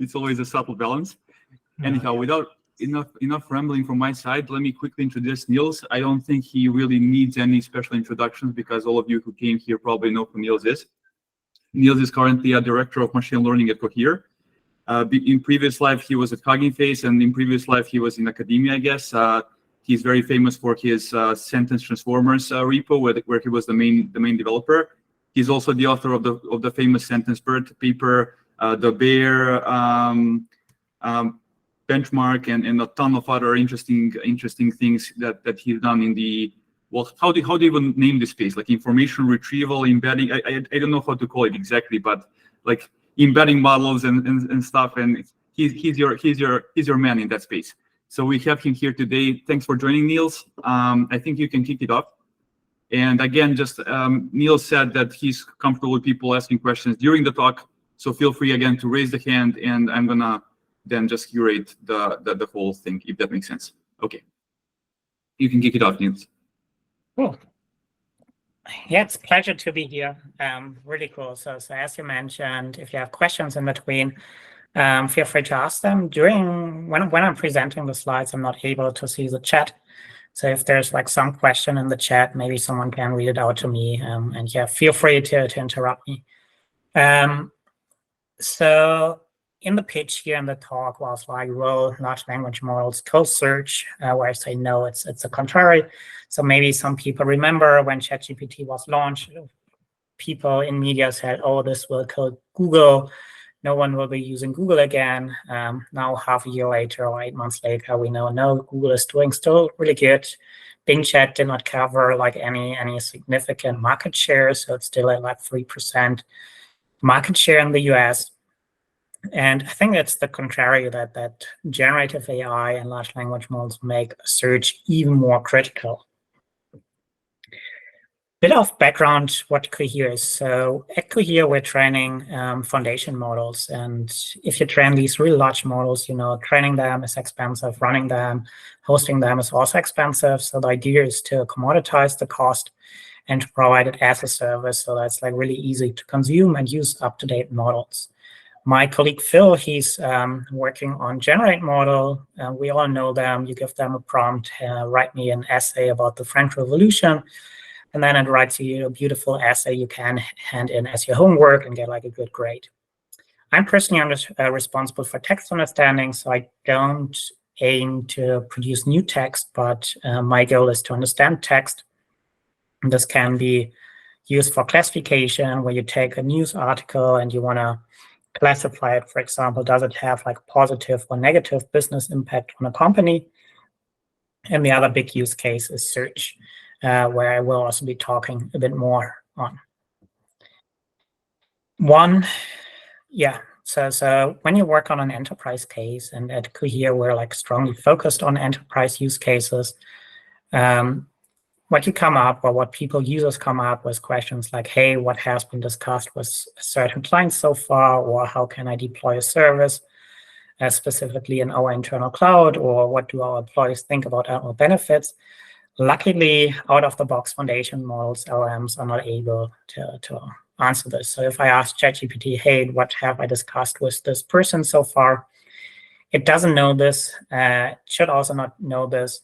it's always a subtle balance. Anyhow, without enough rambling from my side, let me quickly introduce Niels. I don't think he really needs any special introductions because all of you who came here probably know who Niels is. Niels is currently a director of machine learning at Cohere. In previous life, he was at Hugging Face, and in previous life, he was in academia, I guess. He's very famous for his sentence transformers repo, where he was the main developer. He's also the author of the famous sentence BERT paper, the Bear benchmark, and a ton of other interesting things that he's done in the, well, how do you even name this space? Like information retrieval, embedding. I don't know how to call it exactly, but like embedding models and stuff. And he's your man in that space. So we have him here today. Thanks for joining, Niels. I think you can kick it off. And again, just Niels said that he's comfortable with people asking questions during the talk. So feel free again to raise the hand, and I'm gonna then just curate the whole thing, if that makes sense. Okay, you can kick it off, Niels. Cool. Yeah, it's a pleasure to be here. Really cool. So as you mentioned, if you have questions in between, feel free to ask them. When I'm presenting the slides, I'm not able to see the chat. So if there's like some question in the chat, maybe someone can read it out to me. And yeah, feel free to interrupt me. So in the pitch here in the talk was like, well, large language models code search, where I say no, it's the contrary. So maybe some people remember when ChatGPT was launched, people in media said, oh, this will kill Google. No one will be using Google again. Now, half a year later or 8 months later, we know, no, Google is doing still really good. Bing Chat did not cover like any significant market share. So it's still at like 3% market share in the US. And I think it's the contrary, that generative AI and large language models make search even more critical. Bit of background what Cohere is. So at Cohere, we're training foundation models. And if you train these really large models, training them is expensive, running them, hosting them is also expensive. So the idea is to commoditize the cost and to provide it as a service. So that's like really easy to consume and use up-to-date models. My colleague Phil, he's working on Generate model. We all know them. You give them a prompt, write me an essay about the French Revolution, and then it writes you a beautiful essay you can hand in as your homework and get like a good grade. I'm personally responsible for text understanding, so I don't aim to produce new text, but my goal is to understand text. And this can be used for classification, where you take a news article and you want to classify it. For example, does it have like positive or negative business impact on a company? And the other big use case is search, where I will also be talking a bit more on. So when you work on an enterprise case, and at Cohere, we're like strongly focused on enterprise use cases, what you come up, or what users come up with questions like, hey, what has been discussed with certain clients so far, or how can I deploy a service, specifically in our internal cloud, or what do our employees think about our benefits? Luckily, out-of-the-box foundation models, LLMs, are not able to answer this. So if I ask ChatGPT, hey, what have I discussed with this person so far? It doesn't know this. It should also not know this.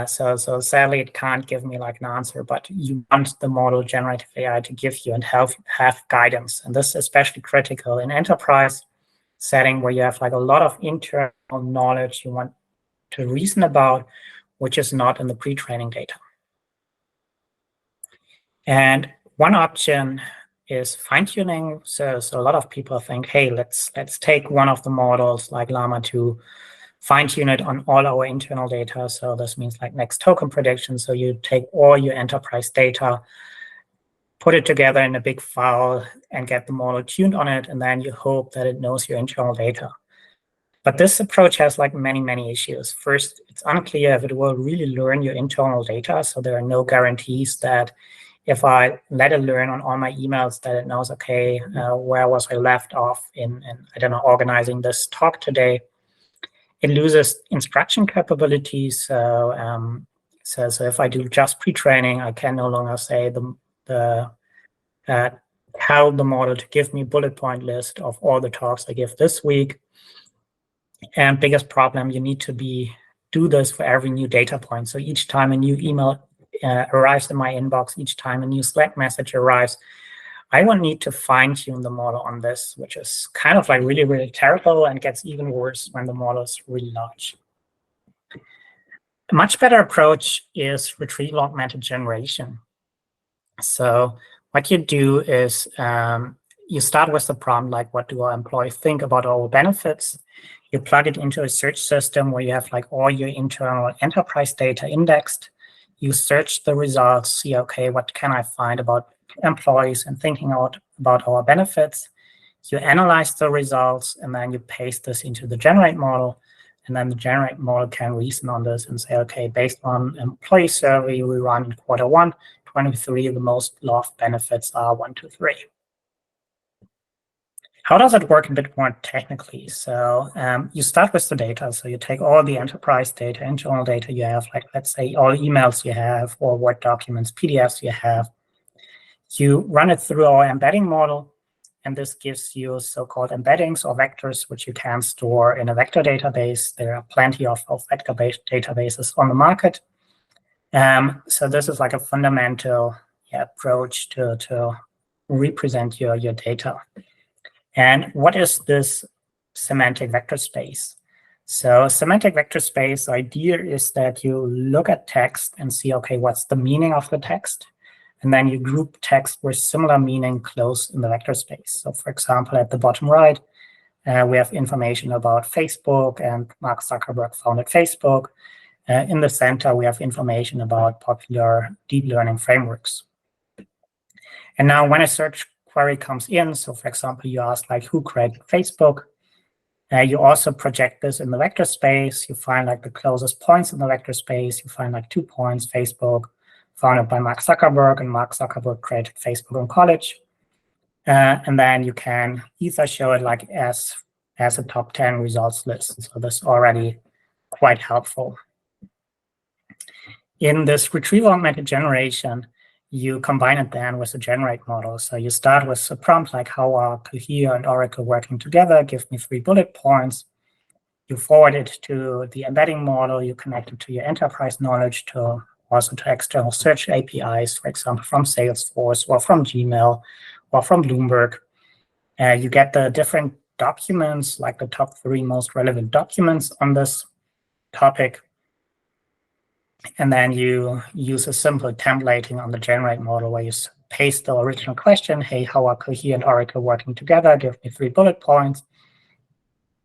So sadly, it can't give me like an answer, but you want the model generative AI to give you and have guidance. And this is especially critical in enterprise setting, where you have like a lot of internal knowledge you want to reason about, which is not in the pre-training data. And one option is fine-tuning. So a lot of people think, hey, let's take one of the models like Llama 2, fine-tune it on all our internal data. So this means like next token prediction. So you take all your enterprise data, put it together in a big file, and get the model tuned on it. And then you hope that it knows your internal data. But this approach has like many issues. First, it's unclear if it will really learn your internal data. So there are no guarantees that if I let it learn on all my emails, that it knows, okay, where was I left off in I don't know, organizing this talk today. It loses instruction capabilities. So if I do just pre-training, I can no longer say the tell the model to give me a bullet point list of all the talks I give this week. And biggest problem, you need to do this for every new data point. So each time a new email arrives in my inbox, each time a new Slack message arrives, I will need to fine tune the model on this, which is kind of like really, really terrible and gets even worse when the model is really large. A much better approach is retrieval augmented generation. So what you do is you start with the prompt, like, what do our employees think about our benefits? You plug it into a search system where you have like all your internal enterprise data indexed. You search the results, see, okay, what can I find about employees and thinking about our benefits? You analyze the results, and then you paste this into the generate model. And then the generate model can reason on this and say, okay, based on employee survey we run in Q1 23, the most loved benefits are 1, 2, 3. How does it work a bit more technically? So you start with the data. So you take all the enterprise data, internal data you have, like let's say all emails you have or Word documents, PDFs you have. You run it through our embedding model, and this gives you so-called embeddings or vectors, which you can store in a vector database. There are plenty of vector-based databases on the market. So this is like a fundamental approach to represent your data. And what is this semantic vector space? So semantic vector space, the idea is that you look at text and see, okay, what's the meaning of the text? And then you group text with similar meaning close in the vector space. So for example, at the bottom right, we have information about Facebook, and Mark Zuckerberg founded Facebook. In the center, we have information about popular deep learning frameworks. And now when a search query comes in, so for example, you ask like, who created Facebook? You also project this in the vector space. You find like the closest points in the vector space. You find like 2 points, Facebook, founded by Mark Zuckerberg, and Mark Zuckerberg created Facebook in college. And then you can either show it like as a top 10 results list. So this is already quite helpful. In this retrieval augmented generation, you combine it then with a generate model. So you start with a prompt like, how are Cohere and Oracle working together? Give me 3 bullet points. You forward it to the embedding model. You connect it to your enterprise knowledge, also to external search APIs, for example, from Salesforce or from Gmail or from Bloomberg. You get the different documents, like the top 3 most relevant documents on this topic. And then you use a simple templating on the generate model where you paste the original question, hey, how are Cohere and Oracle working together? Give me 3 bullet points.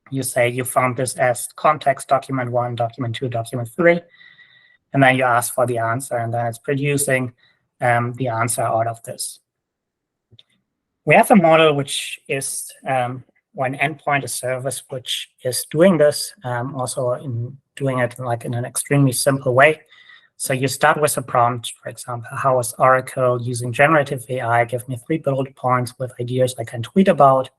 You say you found this as context document 1, document 2, document 3. And then you ask for the answer, and then it's producing the answer out of this. We have a model which is, or an endpoint, a service, which is doing this, also in doing it like in an extremely simple way. So you start with a prompt, for example, how is Oracle using generative AI? Give me 3 bullet points with ideas I can tweet about.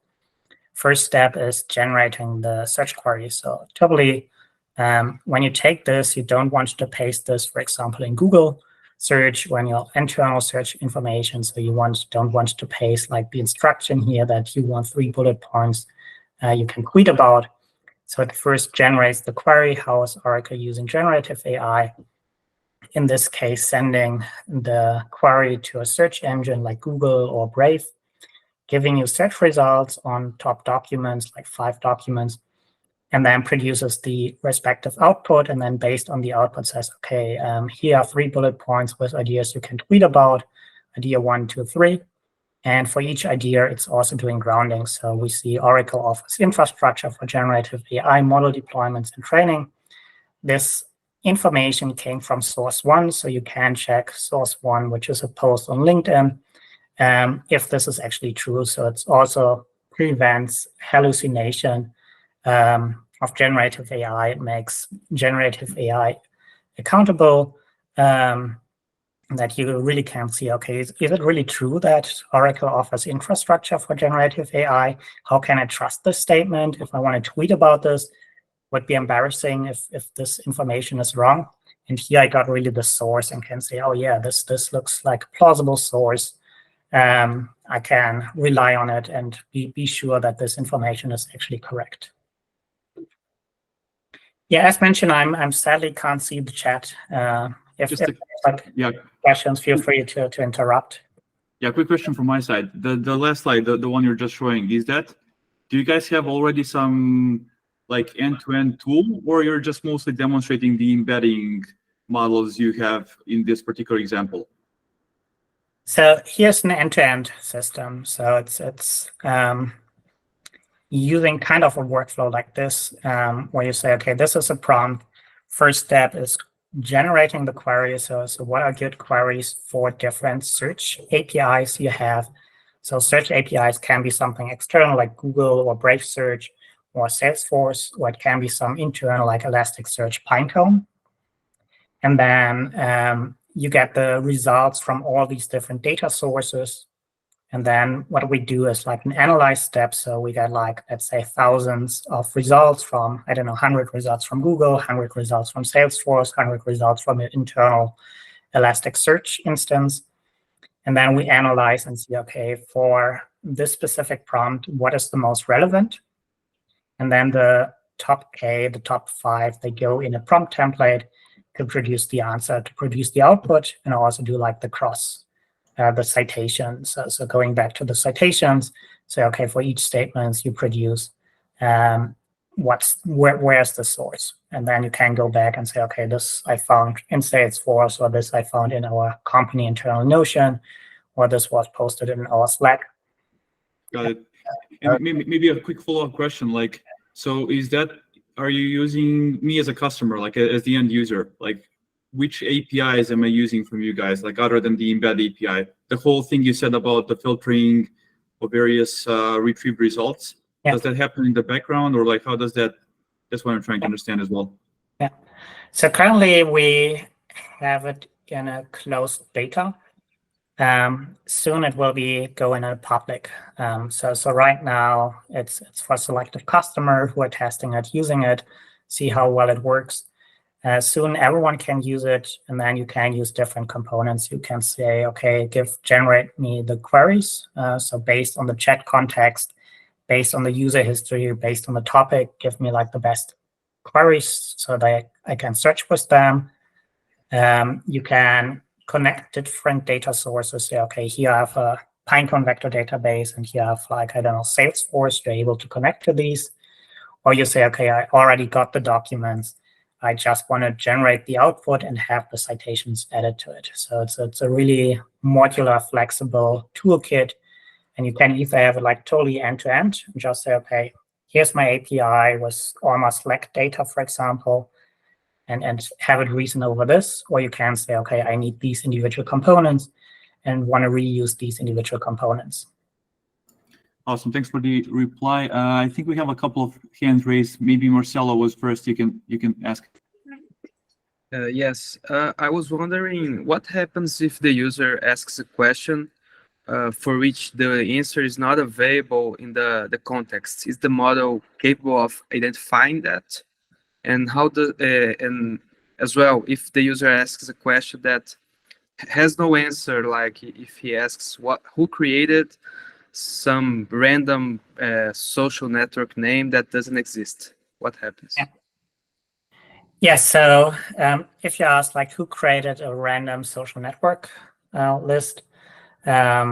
First step is generating the search query. So totally, when you take this, you don't want to paste this, for example, in Google search when your internal search information. So you don't want to paste like the instruction here that you want 3 bullet points you can tweet about. So it first generates the query, how is Oracle using generative AI? In this case, sending the query to a search engine like Google or Brave, giving you search results on top documents, like 5 documents, and then produces the respective output. And then based on the output says, okay, here are 3 bullet points with ideas you can tweet about, idea 1, 2, 3. And for each idea, it's also doing grounding. So we see Oracle offers infrastructure for generative AI model deployments and training. This information came from source 1, so you can check source 1, which is a post on LinkedIn, if this is actually true. So it also prevents hallucination of generative AI. It makes generative AI accountable, that you really can see, okay, is it really true that Oracle offers infrastructure for generative AI? How can I trust this statement? If I want to tweet about this, would be embarrassing if this information is wrong. And here I got really the source and can say, oh yeah, this looks like a plausible source. I can rely on it and be sure that this information is actually correct. Yeah, as mentioned, I'm sadly can't see the chat. If questions, feel free to interrupt. Yeah, quick question from my side. The last slide, the one you're just showing, do you guys have already some like end-to-end tool, or you're just mostly demonstrating the embedding models you have in this particular example? So here's an end-to-end system. So it's using kind of a workflow like this, where you say, okay, this is a prompt. First step is generating the query. So what are good queries for different search APIs you have? So search APIs can be something external like Google or Brave Search or Salesforce, or it can be some internal like Elasticsearch, Pinecone. And then you get the results from all these different data sources. And then what we do is like an analyze step. So we get like, let's say, thousands of results from, I don't know, 100 results from Google, 100 results from Salesforce, 100 results from an internal Elasticsearch instance. And then we analyze and see, okay, for this specific prompt, what is the most relevant? And then the top K, the top 5, they go in a prompt template to produce the answer, to produce the output, and also do like the the citations. So going back to the citations, say, okay, for each statement you produce, where's the source? And then you can go back and say, okay, this I found in Salesforce, or this I found in our company internal Notion, or this was posted in our Slack. Got it. And maybe a quick follow-up question, like, so are you using me as a customer, like as the end user, like which APIs am I using from you guys, like other than the embed API? The whole thing you said about the filtering of various retrieved results, does that happen in the background, or like how does that, that's what I'm trying to understand as well. Yeah, so currently we have it in a closed beta. Soon it will be going in public. So right now it's for selective customer who are testing it, using it, see how well it works. Soon everyone can use it, and then you can use different components. You can say, okay, generate me the queries. So based on the chat context, based on the user history, based on the topic, give me like the best queries so that I can search with them. You can connect different data sources. Say, okay, here I have a Pinecone vector database, and here I have like, I don't know, Salesforce. You're able to connect to these. Or you say, okay, I already got the documents. I just want to generate the output and have the citations added to it. So it's a really modular, flexible toolkit. And you can either have it like totally end-to-end and just say, okay, here's my API with all my Slack data, for example, and have it reason over this. Or you can say, okay, I need these individual components and want to reuse these individual components. Awesome. Thanks for the reply. I think we have a couple of hands raised. Maybe Marcelo was first. You can ask. Yes. I was wondering what happens if the user asks a question for which the answer is not available in the context. Is the model capable of identifying that? And and as well, if the user asks a question that has no answer, like if he asks who created some random social network name that doesn't exist, what happens? Yes, so if you ask like who created a random social network list, I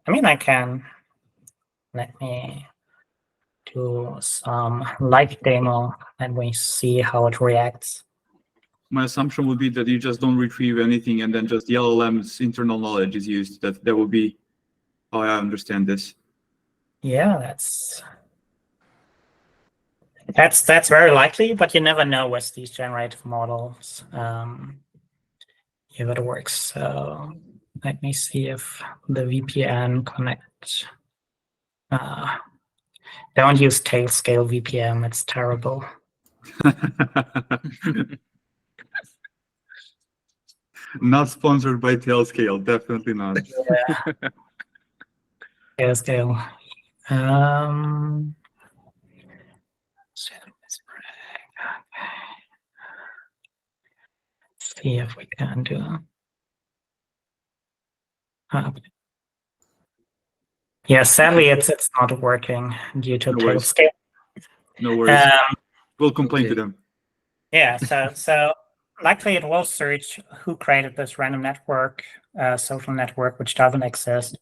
mean, I can, let me do some live demo and we see how it reacts. My assumption would be that you just don't retrieve anything, and then just the LLM's internal knowledge is used. That would be how I understand this. Yeah, that's very likely, but you never know with these generative models if it works. So let me see if the VPN connects. Don't use Tailscale VPN, it's terrible. Not sponsored by Tailscale, definitely not. Yeah. Tailscale. See if we can do Yeah, sadly, it's not working due to No table worries. scale. No worries. Um, We'll complain to Okay. them. Yeah, so likely it will search who created this random network, social network, which doesn't exist.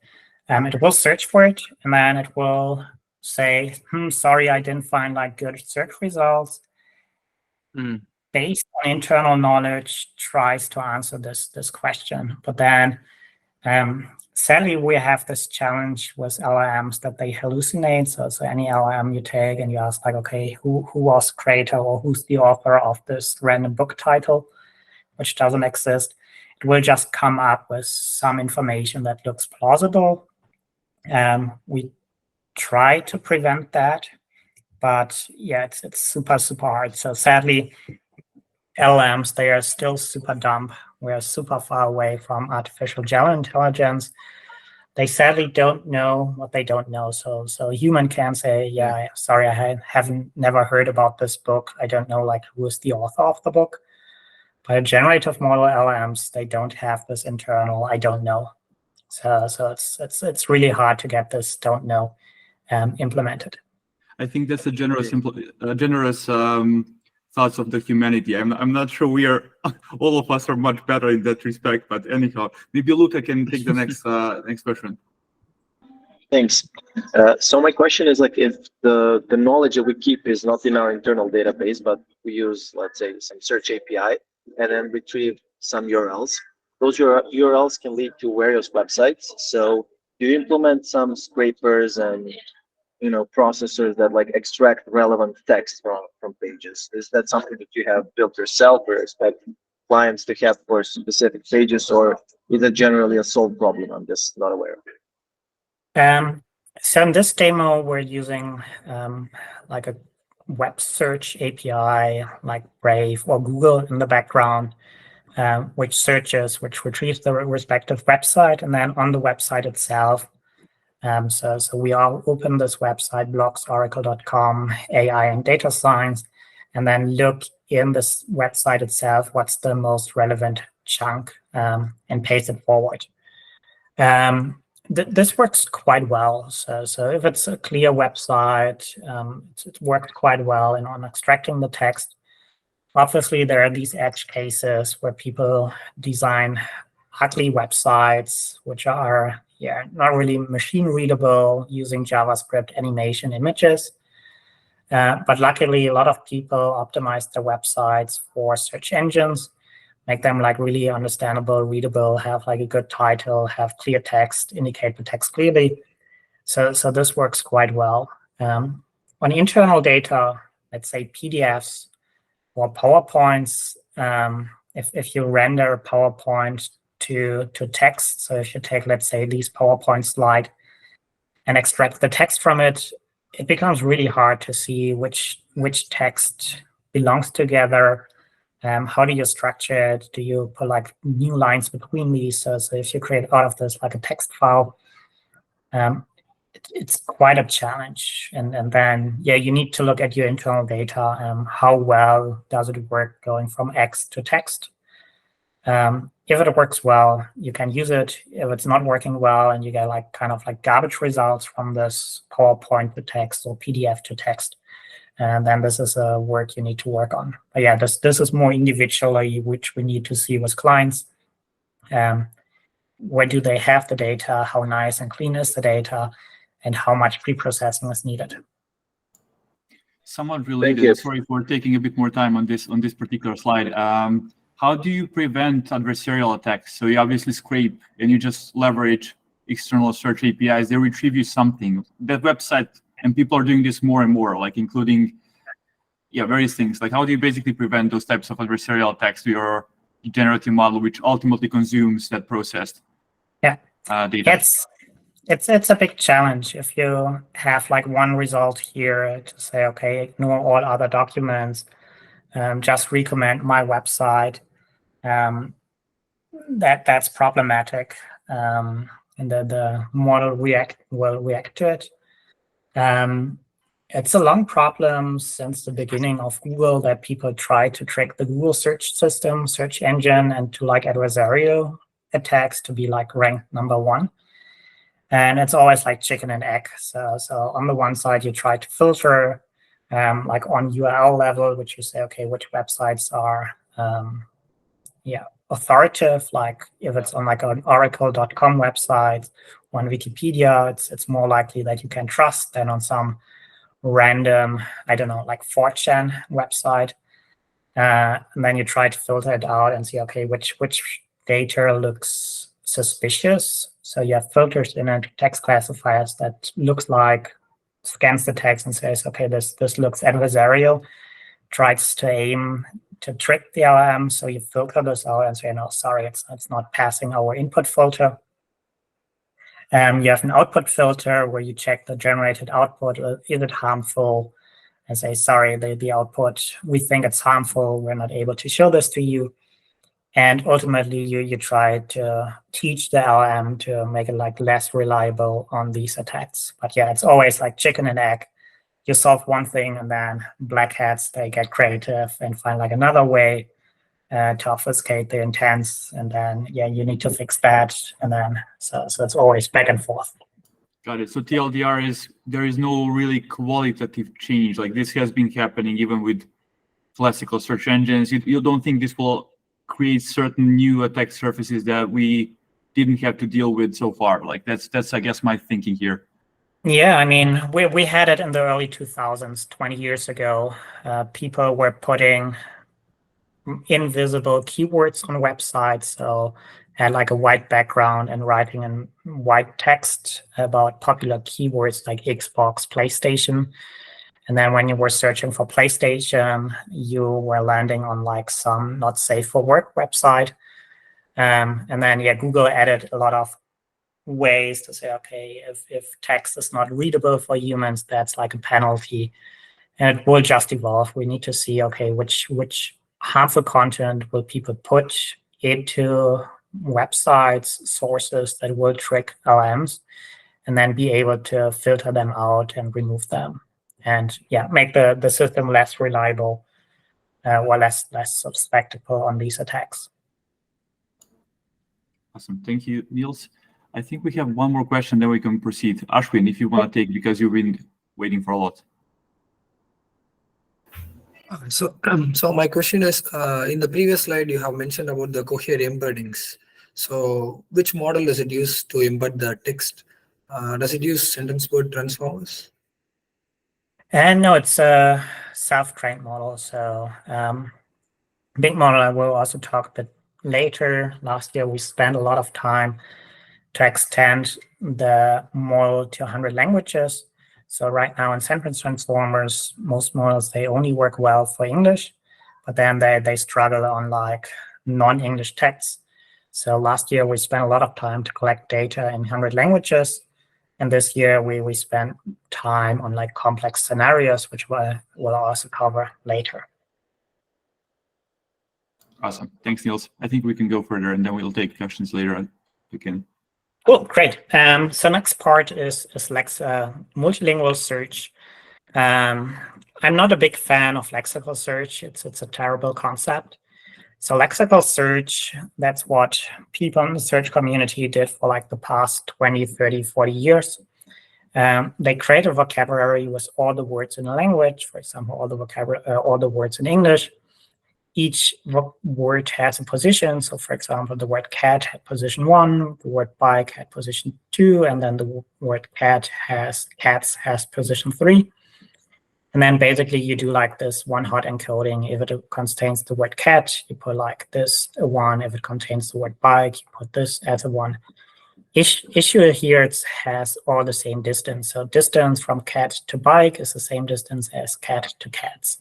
It will search for it, and then it will say, sorry, I didn't find like good search results. Mm. Based on internal knowledge, tries to answer this question. But then sadly, we have this challenge with LLMs that they hallucinate. So any LLM you take and you ask like, okay, who was creator or who's the author of this random book title, which doesn't exist, it will just come up with some information that looks plausible. We try to prevent that, but yeah, it's super hard. So sadly, LLMs, they are still super dumb. We are super far away from artificial general intelligence. They sadly don't know what they don't know. So a human can say, yeah, sorry, I haven't never heard about this book. I don't know like who is the author of the book. But a generative model LLMs, they don't have this internal, I don't know. So it's really hard to get this don't know implemented. I think that's a generous thoughts of the humanity. I'm not sure we are all of us are much better in that respect, but anyhow, maybe Luca can take the next next question. Thanks. So my question is like, if the knowledge that we keep is not in our internal database, but we use, let's say, some search API and then retrieve some URLs, those URLs can lead to various websites. So do you implement some scrapers and processors that like extract relevant text from pages? Is that something that you have built yourself or expect clients to have for specific pages, or is it generally a solved problem? I'm just not aware of it. So in this demo, we're using like a web search API like Brave or Google in the background, which retrieves the respective website, and then on the website itself. So we all open this website, blogsoracle.com, AI and data science, and then look in this website itself, what's the most relevant chunk, and paste it forward. This works quite well. So if it's a clear website, it works quite well on extracting the text. Obviously, there are these edge cases where people design ugly websites, which are not really machine readable, using JavaScript animation images. But luckily, a lot of people optimize their websites for search engines, make them like really understandable, readable, have like a good title, have clear text, indicate the text clearly. So this works quite well. On internal data, let's say PDFs or PowerPoints, if you render a PowerPoint to text, so if you take, let's say, these PowerPoint slide and extract the text from it, it becomes really hard to see which text belongs together. How do you structure it? Do you put like new lines between these? So if you create out of this like a text file, it's quite a challenge. And then, you need to look at your internal data. How well does it work going from X to text? If it works well, you can use it. If it's not working well and you get like kind of like garbage results from this PowerPoint to text or PDF to text, and then this is a work you need to work on. But yeah, this is more individually, which we need to see with clients. Where do they have the data? How nice and clean is the data? And how much pre-processing is needed? Somewhat related. Sorry for taking a bit more time on this particular slide. How do you prevent adversarial attacks? So you obviously scrape and you just leverage external search APIs. They retrieve you something. That website, and people are doing this more and more, like including various things. Like how do you basically prevent those types of adversarial attacks to your generative model, which ultimately consumes that processed data? It's a big challenge. If you have like one result here to say, okay, ignore all other documents, just recommend my website, that's problematic. And the model will react to it. It's a long problem since the beginning of Google that people try to trick the Google search system, search engine, and to like adversarial attacks to be like ranked #1. And it's always like chicken and egg. So on the one side, you try to filter like on URL level, which you say, okay, which websites are authoritative, like if it's on like an oracle.com website, on Wikipedia, it's more likely that you can trust than on some random, I don't know, like 4chan website. And then you try to filter it out and see, okay, which data looks suspicious. So you have filters in a text classifiers that looks like, scans the text and says, okay, this looks adversarial, tries to aim to trick the LLM. So you filter this out and say, no, sorry, it's not passing our input filter. You have an output filter where you check the generated output. Is it harmful? And say, sorry, the output, we think it's harmful. We're not able to show this to you. And ultimately, you try to teach the LLM to make it like less reliable on these attacks. But yeah, it's always like chicken and egg. You solve one thing, and then black hats, they get creative and find like another way to obfuscate the intents. And then, yeah, you need to fix that. And then, so it's always back and forth. Got it. So TLDR is, there is no really qualitative change. Like this has been happening even with classical search engines. You don't think this will create certain new attack surfaces that we didn't have to deal with so far? Like that's I guess my thinking here. Yeah, I mean, we had it in the early 2000s, 20 years ago. People were putting invisible keywords on websites, so had like a white background and writing in white text about popular keywords like Xbox, PlayStation. And then when you were searching for PlayStation, you were landing on like some not safe for work website. And then, yeah, Google added a lot of ways to say, okay, if text is not readable for humans, that's like a penalty. And it will just evolve. We need to see, okay, which harmful content will people put into websites, sources that will trick LLMs, and then be able to filter them out and remove them. And yeah, make the system less reliable or less susceptible on these attacks. Awesome. Thank you, Niels. I think we have one more question, then we can proceed. Ashwin, if you want to take, because you've been waiting for a lot. So my question is, in the previous slide, you have mentioned about the Cohere embeddings. So which model does it use to embed the text? Does it use sentence word transformers? And no, it's a self-trained model. So big model, I will also talk a bit later. Last year, we spent a lot of time to extend the model to 100 languages. So right now in sentence transformers, most models, they only work well for English, but then they struggle on like non-English texts. So last year, we spent a lot of time to collect data in 100 languages. And this year, we spent time on like complex scenarios, which we'll also cover later. Awesome. Thanks, Niels. I think we can go further, and then we'll take questions later. We can. Cool, great. So next part is multilingual search. I'm not a big fan of lexical search. It's a terrible concept. So lexical search, that's what people in the search community did for like the past 20, 30, 40 years. They create a vocabulary with all the words in a language, for example, all the words in English. Each word has a position. So for example, the word cat had position 1, the word bike had position 2, and then the word cats has position 3. And then basically you do like this one-hot encoding. If it contains the word cat, you put like this a 1. If it contains the word bike, you put this as a 1. Issue here, it has all the same distance. So distance from cat to bike is the same distance as cat to cats.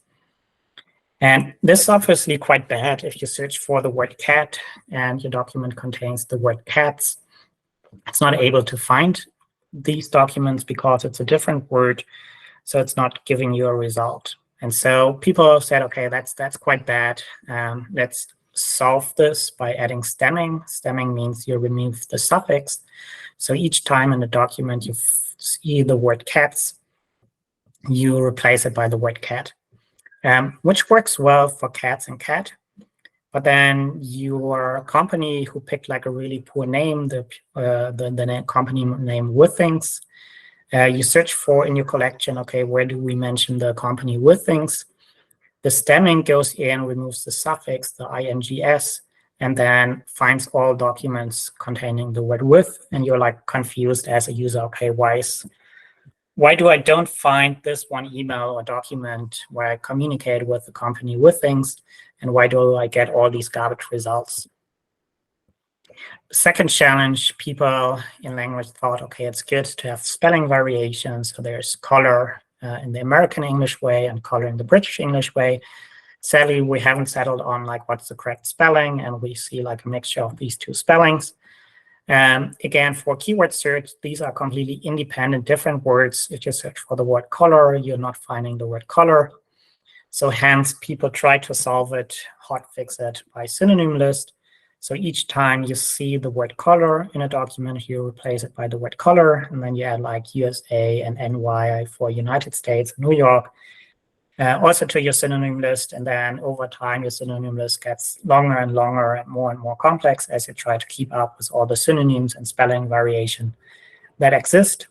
And this is obviously quite bad if you search for the word cat and your document contains the word cats. It's not able to find these documents because it's a different word. So it's not giving you a result. And so people said, okay, that's quite bad. Let's solve this by adding stemming. Stemming means you remove the suffix. So each time in the document you see the word cats, you replace it by the word cat, which works well for cats and cat. but then your company who picked like a really poor name, the company name Withings, you search for in your collection, okay, where do we mention the company Withings? The stemming goes in, removes the suffix, the ings, and then finds all documents containing the word with, and you're like confused as a user, okay, why do I don't find this one email or document where I communicate with the company Withings, and why do I get all these garbage results? Second challenge, people in language thought, okay, it's good to have spelling variations. So there's color in the American English way and color in the British English way. Sadly, we haven't settled on like what's the correct spelling, and we see like a mixture of these two spellings. Again, for keyword search, these are completely independent, different words. If you search for the word color, you're not finding the word color. So hence, people try to solve it, hotfix it by synonym list. So each time you see the word color in a document, you replace it by the word color, and then you add like USA and NY for United States, New York, also to your synonym list. And then over time, your synonym list gets longer and longer and more complex as you try to keep up with all the synonyms and spelling variation that exist.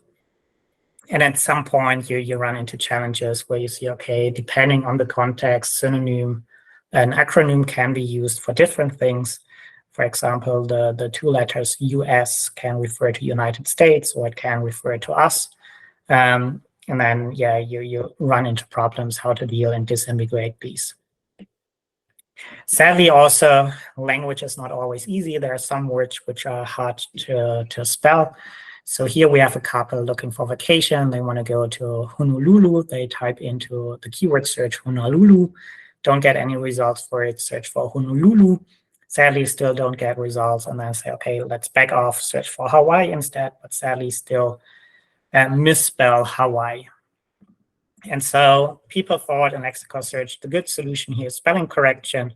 And at some point, you run into challenges where you see, okay, depending on the context, synonym, an acronym can be used for different things. For example, the two letters US can refer to United States, or it can refer to us. And then, yeah, you run into problems how to deal and disambiguate these. Sadly, also, language is not always easy. There are some words which are hard to spell. So here we have a couple looking for vacation. They want to go to Honolulu. They type into the keyword search Honolulu. Don't get any results for it. Search for Honolulu. Sadly, still don't get results. And then say, okay, let's back off, search for Hawaii instead. But sadly, still misspell Hawaii. And so people thought in lexical search, the good solution here is spelling correction.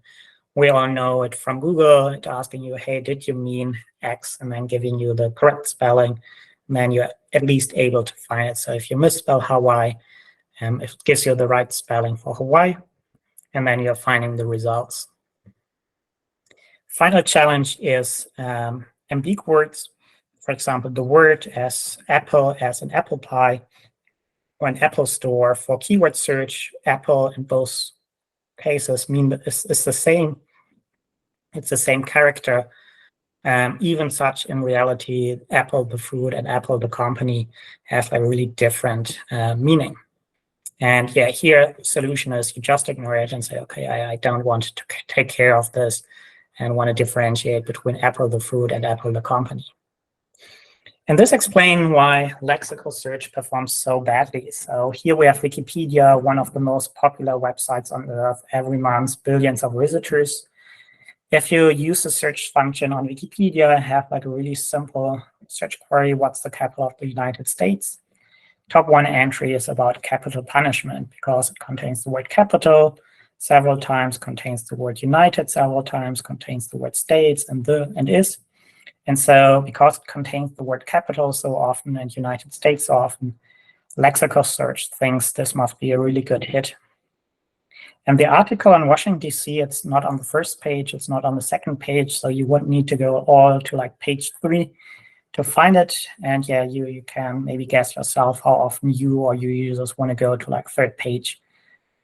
We all know it from Google. It's asking you, hey, did you mean X? And then giving you the correct spelling. And then you're at least able to find it. So if you misspell Hawaii, it gives you the right spelling for Hawaii. And then you're finding the results. Final challenge is ambiguous words. For example, the word as apple as an apple pie or an Apple store. For keyword search, apple in both cases mean that it's the same. It's the same character. Even such in reality, Apple the fruit and Apple the company have a really different meaning. And yeah, here solution is you just ignore it and say, okay, I don't want to take care of this and want to differentiate between Apple the fruit and Apple the company. And this explains why lexical search performs so badly. So here we have Wikipedia, one of the most popular websites on earth, every month, billions of visitors. If you use the search function on Wikipedia, have like a really simple search query, what's the capital of the United States? Top one entry is about capital punishment because it contains the word capital several times, contains the word United several times, contains the word states and the and is. And so because it contains the word capital so often and United States so often, lexical search thinks this must be a really good hit. And the article on Washington, D.C., it's not on the first page, it's not on the second page, so you wouldn't need to go all to like page 3 to find it. And yeah, you can maybe guess yourself how often you or your users want to go to like third page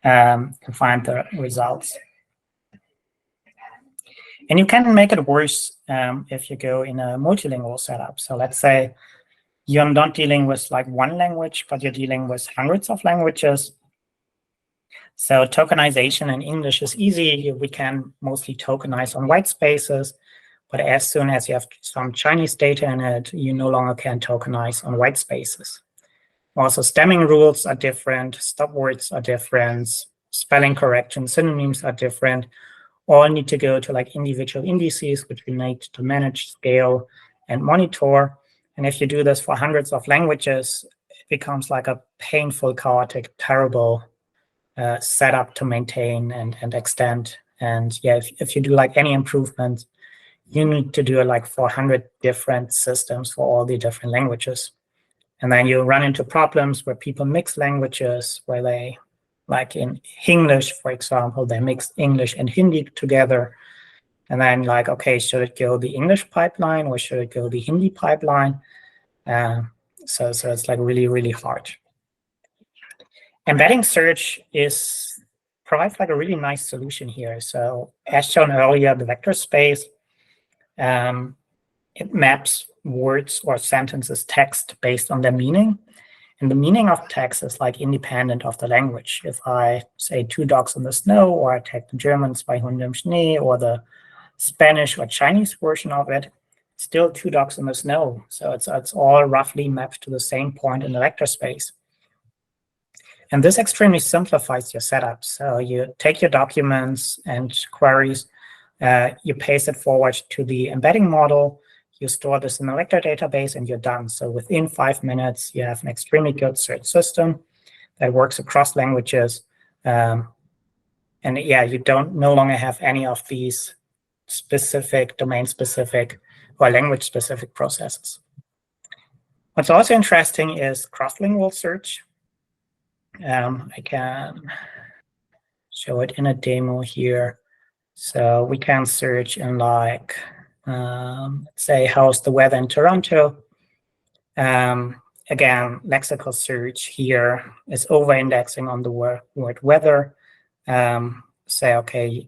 to find the results. And you can make it worse if you go in a multilingual setup. So let's say you're not dealing with like one language, but you're dealing with hundreds of languages. So tokenization in English is easy. We can mostly tokenize on white spaces. But as soon as you have some Chinese data in it, you no longer can tokenize on white spaces. Also, stemming rules are different. Stop words are different. Spelling correction, synonyms are different. All need to go to like individual indices, which we need to manage, scale, and monitor. And if you do this for hundreds of languages, it becomes like a painful, chaotic, terrible setup to maintain and extend. And yeah, if you do like any improvement, you need to do it like for 100 different systems for all the different languages. And then you run into problems where people mix languages, where they, like in English, for example, they mix English and Hindi together. And then like, okay, should it go the English pipeline or should it go the Hindi pipeline? So it's like really, really hard. Embedding search provides like a really nice solution here. So as shown earlier, the vector space, it maps words or sentences text based on their meaning. And the meaning of text is like independent of the language. If I say 2 dogs in the snow, or I take the German Zwei Hunde im Schnee, or the Spanish or Chinese version of it, it's still 2 dogs in the snow. So it's all roughly mapped to the same point in the vector space. And this extremely simplifies your setup. So you take your documents and queries, you paste it forward to the embedding model, you store this in a vector database, and you're done. So within 5 minutes, you have an extremely good search system that works across languages. And yeah, you no longer have any of these specific, domain-specific, or language-specific processes. What's also interesting is cross-lingual search. I can show it in a demo here. So we can search in like, let's say, how's the weather in Toronto? Again, lexical search here is over-indexing on the word weather. Say, okay,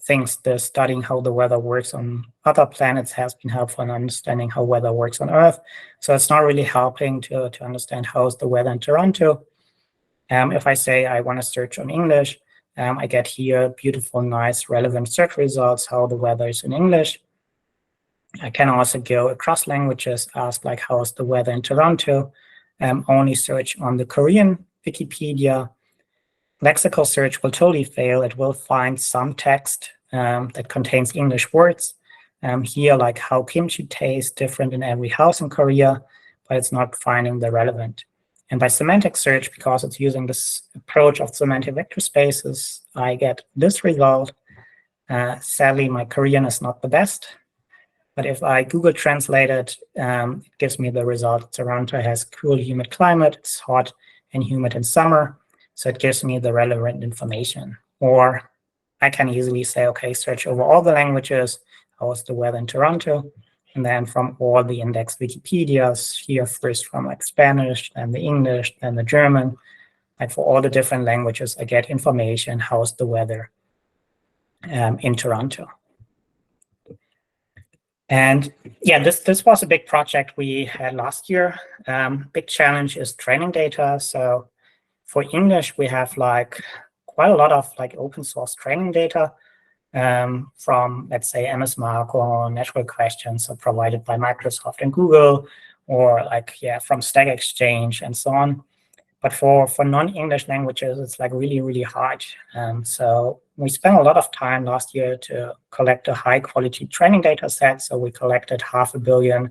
thinks the studying how the weather works on other planets has been helpful in understanding how weather works on Earth. So it's not really helping to understand how's the weather in Toronto. If I say I want to search on English, I get here beautiful, nice, relevant search results, how the weather is in English. I can also go across languages, ask like, how's the weather in Toronto? Only search on the Korean Wikipedia. Lexical search will totally fail. It will find some text that contains English words. Here, like how kimchi tastes different in every house in Korea, but it's not finding the relevant. And by semantic search, because it's using this approach of semantic vector spaces, I get this result. Sadly, my Korean is not the best. But if I Google translate it, it gives me the result. Toronto has cool, humid climate. It's hot and humid in summer. So it gives me the relevant information. Or I can easily say, okay, search over all the languages. How's the weather in Toronto? And then from all the indexed Wikipedias, here first from like Spanish, then the English, then the German. Like for all the different languages, I get information, how's the weather in Toronto. And yeah, this was a big project we had last year. Big challenge is training data. So for English, we have like quite a lot of like open source training data. From, let's say, MS Mark or Natural Questions are provided by Microsoft and Google, or like, yeah, from Stack Exchange and so on. But for non-English languages, it's like really, really hard. So we spent a lot of time last year to collect a high quality training data set. So we collected 500 million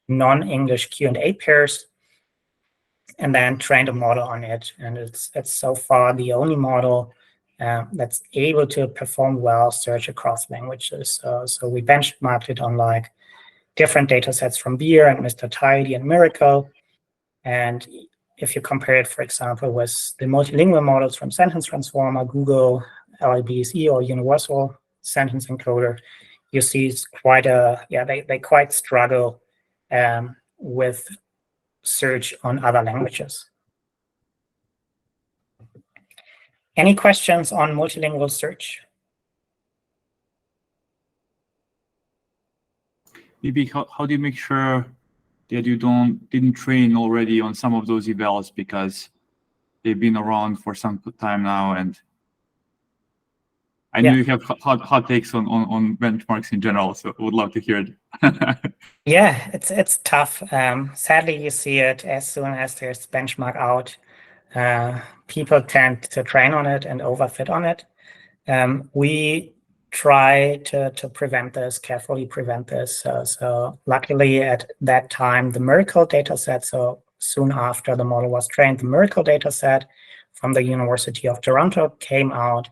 non-English Q&A pairs and then trained a model on it. And it's so far the only model that's able to perform well search across languages. So we benchmarked it on like different data sets from Beer and Mr. Tidy and Miracle. And if you compare it, for example, with the multilingual models from Sentence Transformer, Google, LIBSE, or Universal Sentence Encoder, you see it's quite they quite struggle with search on other languages. Any questions on multilingual search? Maybe how do you make sure that you didn't train already on some of those evals because they've been around for some time now, and I know you have hot takes on benchmarks in general, so I would love to hear it. Yeah, it's tough. Sadly, you see it as soon as there's benchmark out. People tend to train on it and overfit on it. We try to prevent this, carefully prevent this. So luckily at that time, the Miracle dataset, so soon after the model was trained, the Miracle dataset from the University of Toronto came out,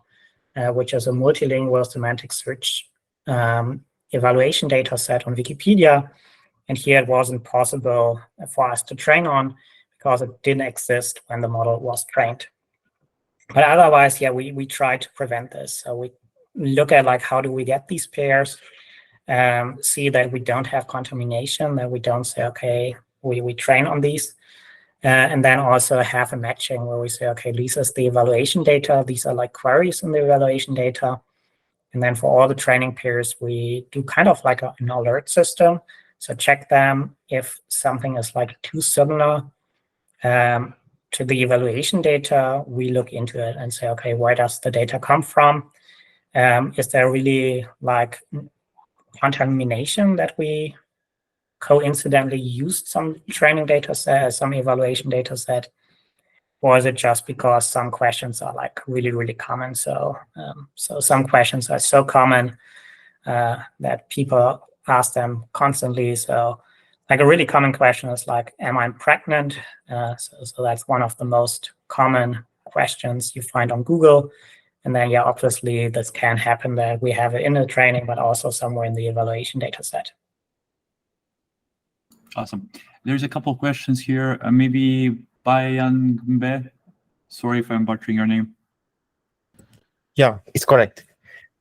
which is a multilingual semantic search evaluation dataset on Wikipedia. And here it wasn't possible for us to train on because it didn't exist when the model was trained. But otherwise, yeah, we tried to prevent this. So we look at like how do we get these pairs, see that we don't have contamination, that we don't say, okay, we train on these. And then also have a matching where we say, okay, this is the evaluation data. These are like queries in the evaluation data. And then for all the training pairs, we do kind of like an alert system. So check them if something is like too similar to the evaluation data. We look into it and say, okay, where does the data come from? Is there really like contamination that we coincidentally used some training data set, some evaluation data set, or is it just because some questions are like really, really common? So, so some questions are so common that people ask them constantly. So like a really common question is like, am I pregnant? So that's one of the most common questions you find on Google. And then, yeah, obviously this can happen that we have it in the training, but also somewhere in the evaluation data set. Awesome. There's a couple of questions here. Maybe Bayangbe. Sorry if I'm butchering your name. Yeah, it's correct.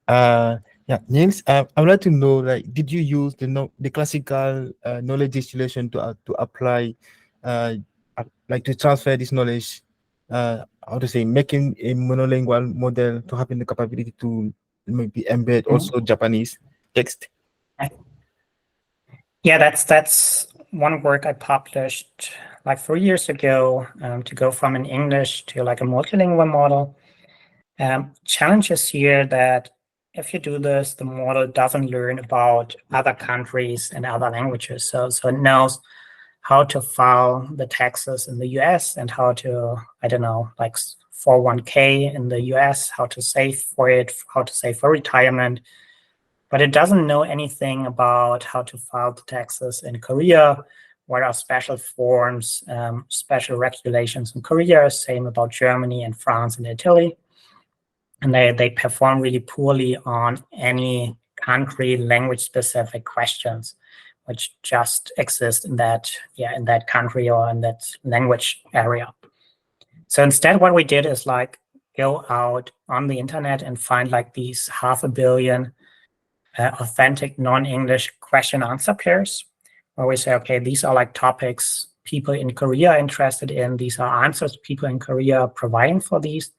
Yeah, Niels, I would like to know, like, did you use the classical knowledge distillation to apply, like to transfer this knowledge, how to say, making a monolingual model to having the capability to maybe embed also Japanese text? Yeah, that's one work I published like 4 years ago to go from an English to like a multilingual model. Challenge is here that if you do this, the model doesn't learn about other countries and other languages. So it knows how to file the taxes in the US and how to, I don't know, like 401k in the US, how to save for it, how to save for retirement. But it doesn't know anything about how to file the taxes in Korea, what are special forms, special regulations in Korea, same about Germany and France and Italy. And they perform really poorly on any country language-specific questions, which just exist in that country or in that language area. So instead, what we did is like go out on the internet and find like these 500 million authentic non-English question-answer pairs, where we say, okay, these are like topics people in Korea are interested in. These are answers people in Korea are providing for these.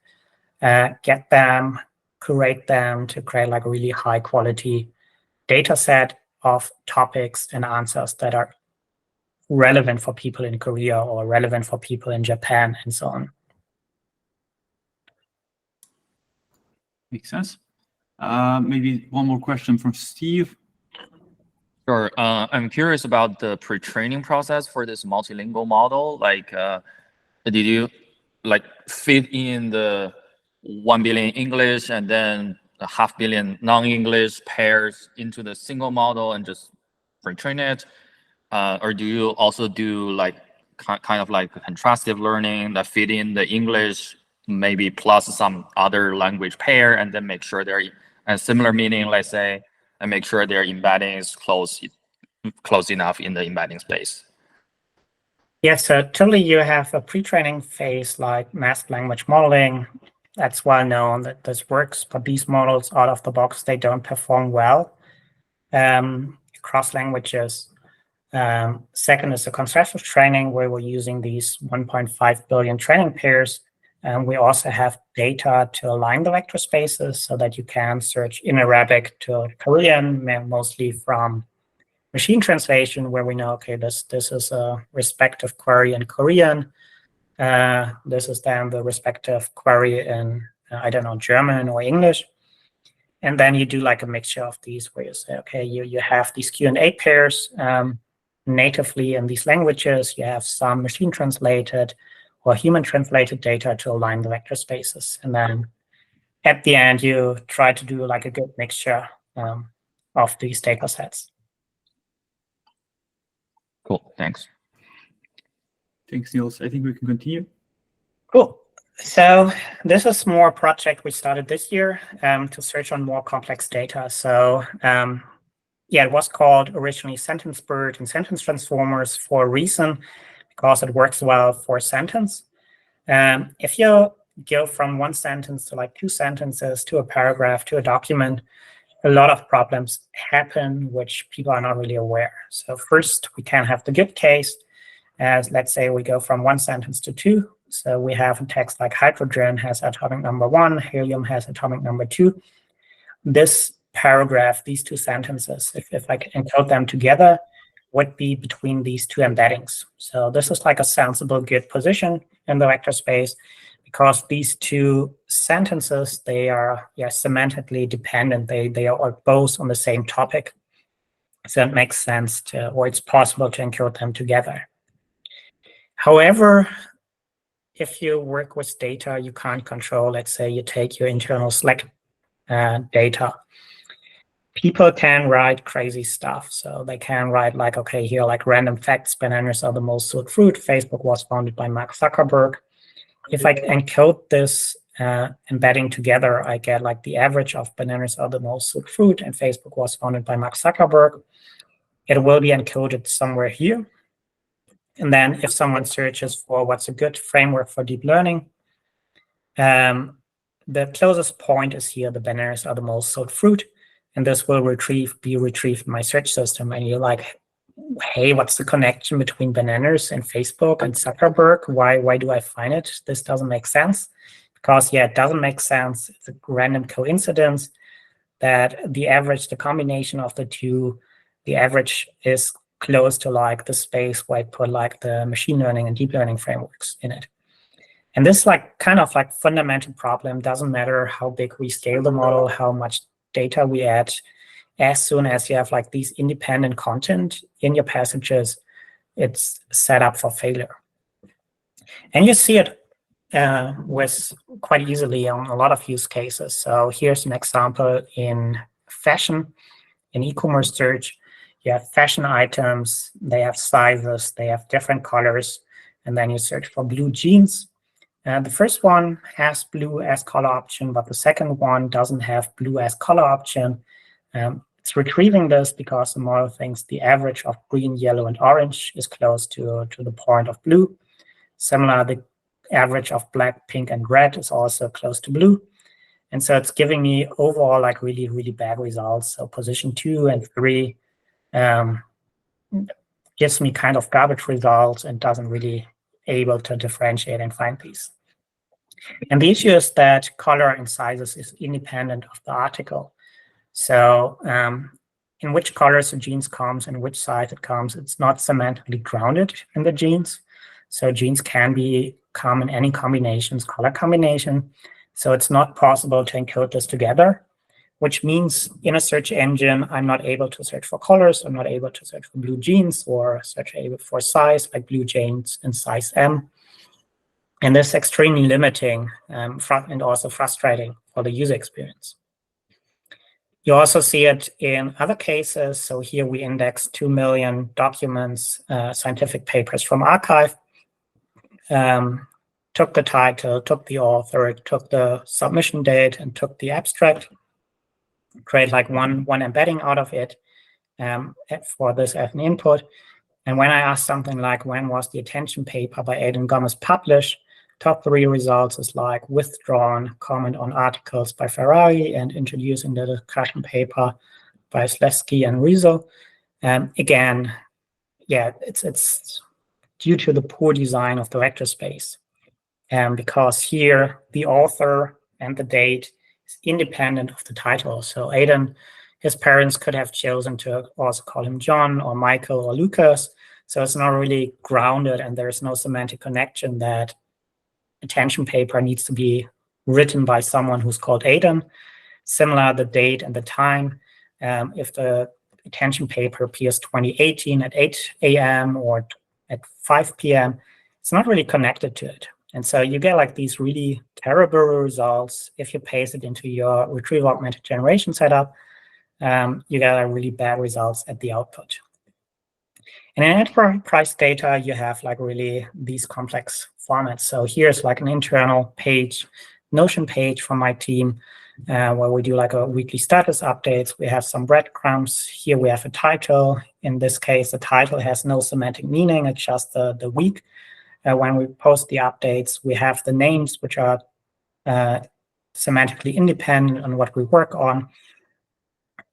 Get them, curate them to create like a really high-quality data set of topics and answers that are relevant for people in Korea or relevant for people in Japan and so on. Makes sense. Maybe one more question from Steve. Sure. I'm curious about the pre-training process for this multilingual model. Like, did you like fit in the 1 billion English and then a 500 million non-English pairs into the single model and just pre-train it? Or do you also do like kind of like contrastive learning that fit in the English, maybe plus some other language pair, and then make sure they're a similar meaning, let's say, and make sure their embedding is close enough in the embedding space? Yes, so totally you have a pre-training phase like masked language modeling. That's well known that this works, but these models out of the box, they don't perform well across languages. Second is the contrastive training, where we're using these 1.5 billion training pairs. And we also have data to align the vector spaces so that you can search in Arabic to Korean, mostly from machine translation, where we know, okay, this is a respective query in Korean. This is then the respective query in, I don't know, German or English. And then you do like a mixture of these where you say, okay, you have these Q&A pairs natively in these languages. You have some machine translated or human translated data to align the vector spaces. And then at the end, you try to do like a good mixture of these data sets. Cool, thanks. Thanks, Niels. I think we can continue. Cool. So this is more a project we started this year to search on more complex data. So yeah, it was called originally SentenceBird and Sentence Transformers for a reason, because it works well for sentence. If you go from one sentence to like 2 sentences to a paragraph to a document, a lot of problems happen which people are not really aware. So first, we can have the good case, as let's say we go from 1 sentence to 2. So we have a text like hydrogen has atomic number 1, helium has atomic number 2. This paragraph, these 2 sentences, if I can encode them together, would be between these 2 embeddings. So this is like a sensible good position in the vector space, because these 2 sentences, they are semantically dependent. They are both on the same topic. So it makes sense to, or it's possible to encode them together. However, if you work with data you can't control, let's say you take your internal Slack data, people can write crazy stuff. So they can write like, okay, here like random facts, bananas are the most sold fruit. Facebook was founded by Mark Zuckerberg. If I encode this embedding together, I get like the average of bananas are the most sold fruit and Facebook was founded by Mark Zuckerberg. It will be encoded somewhere here. And then if someone searches for what's a good framework for deep learning, the closest point is here, the bananas are the most sold fruit. And this will be retrieved in my search system. And you're like, hey, what's the connection between bananas and Facebook and Zuckerberg? Why do I find it? This doesn't make sense. Because, it doesn't make sense. It's a random coincidence that the average, the combination of the 2, the average is close to like the space where I put like the machine learning and deep learning frameworks in it. And this like kind of like fundamental problem, doesn't matter how big we scale the model, how much data we add, as soon as you have like these independent content in your passages, it's set up for failure. And you see it with quite easily on a lot of use cases. So here's an example in fashion, in e-commerce search. You have fashion items, they have sizes, they have different colors, and then you search for blue jeans. The first one has blue as color option, but the second one doesn't have blue as color option. It's retrieving this because the model thinks the average of green, yellow, and orange is close to the point of blue. Similar, the average of black, pink, and red is also close to blue. And so it's giving me overall like really, really bad results. So position 2 and 3 gives me kind of garbage results and doesn't really able to differentiate and find these. And the issue is that color and sizes is independent of the article. So in which colors the jeans comes and which size it comes, it's not semantically grounded in the jeans. So jeans can come in any combinations, color combination. So it's not possible to encode this together, which means in a search engine, I'm not able to search for colors. I'm not able to search for blue jeans or search for size, like blue jeans in size M. And this is extremely limiting and also frustrating for the user experience. You also see it in other cases. So here we index 2 million documents, scientific papers from arXiv, took the title, took the author, took the submission date, and took the abstract, create like one embedding out of it for this as an input. And when I ask something like, when was the attention paper by Aidan Gomez published? Top 3 results is like withdrawn, comment on articles by Ferrari, and introducing the discussion paper by Slesky and Rizzo. Again, it's due to the poor design of the vector space. Because here the author and the date is independent of the title. So Aidan, his parents could have chosen to also call him John or Michael or Lucas. So it's not really grounded, and there's no semantic connection that attention paper needs to be written by someone who's called Aidan. Similar, the date and the time. If the attention paper appears 2018 at 8 a.m. or at 5 p.m., it's not really connected to it. And so you get like these really terrible results. If you paste it into your retrieval augmented generation setup, you get really bad results at the output. And in enterprise data, you have like really these complex formats. So here's like an internal page, Notion page from my team, where we do like a weekly status updates. We have some breadcrumbs. Here we have a title. In this case, the title has no semantic meaning. It's just the week. When we post the updates, we have the names, which are semantically independent on what we work on.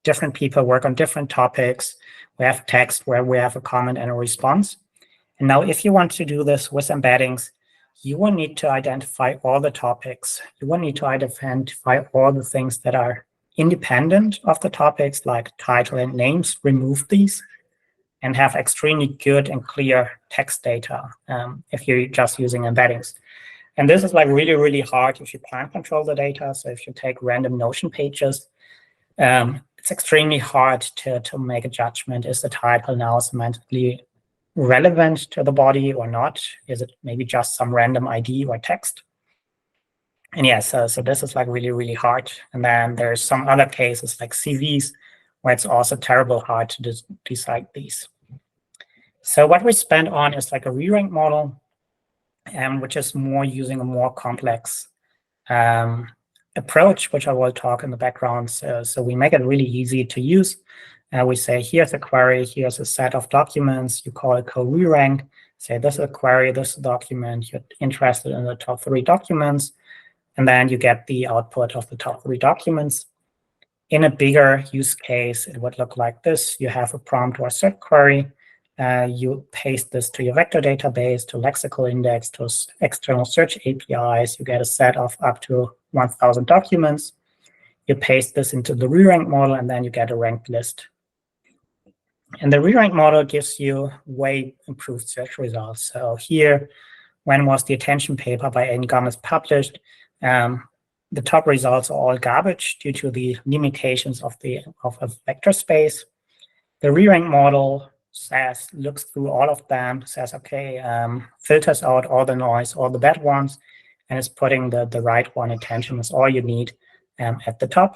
Different people work on different topics. We have text where we have a comment and a response. And now if you want to do this with embeddings, you will need to identify all the topics. You will need to identify all the things that are independent of the topics, like title and names, remove these, and have extremely good and clear text data if you're just using embeddings. And this is like really, really hard if you can't control the data. So if you take random Notion pages, it's extremely hard to make a judgment. Is the title now semantically relevant to the body or not? Is it maybe just some random ID or text? And yeah, so this is like really, really hard. And then there's some other cases like CVs where it's also terrible hard to decide these. So what we spend on is like a re-rank model, which is more using a more complex approach, which I will talk in the background. So we make it really easy to use. We say, here's a query, here's a set of documents. You call it co-re-rank. Say, this is a query, this is a document. You're interested in the top 3 documents. And then you get the output of the top 3 documents. In a bigger use case, it would look like this. You have a prompt or a search query. You paste this to your vector database, to lexical index, to external search APIs. You get a set of up to 1,000 documents. You paste this into the re-rank model, and then you get a ranked list. And the re-rank model gives you way improved search results. So here, when was the attention paper by Aidan Gomez published? The top results are all garbage due to the limitations of a vector space. The re-rank model looks through all of them, says, okay, filters out all the noise, all the bad ones, and is putting the right one. Attention is all you need at the top.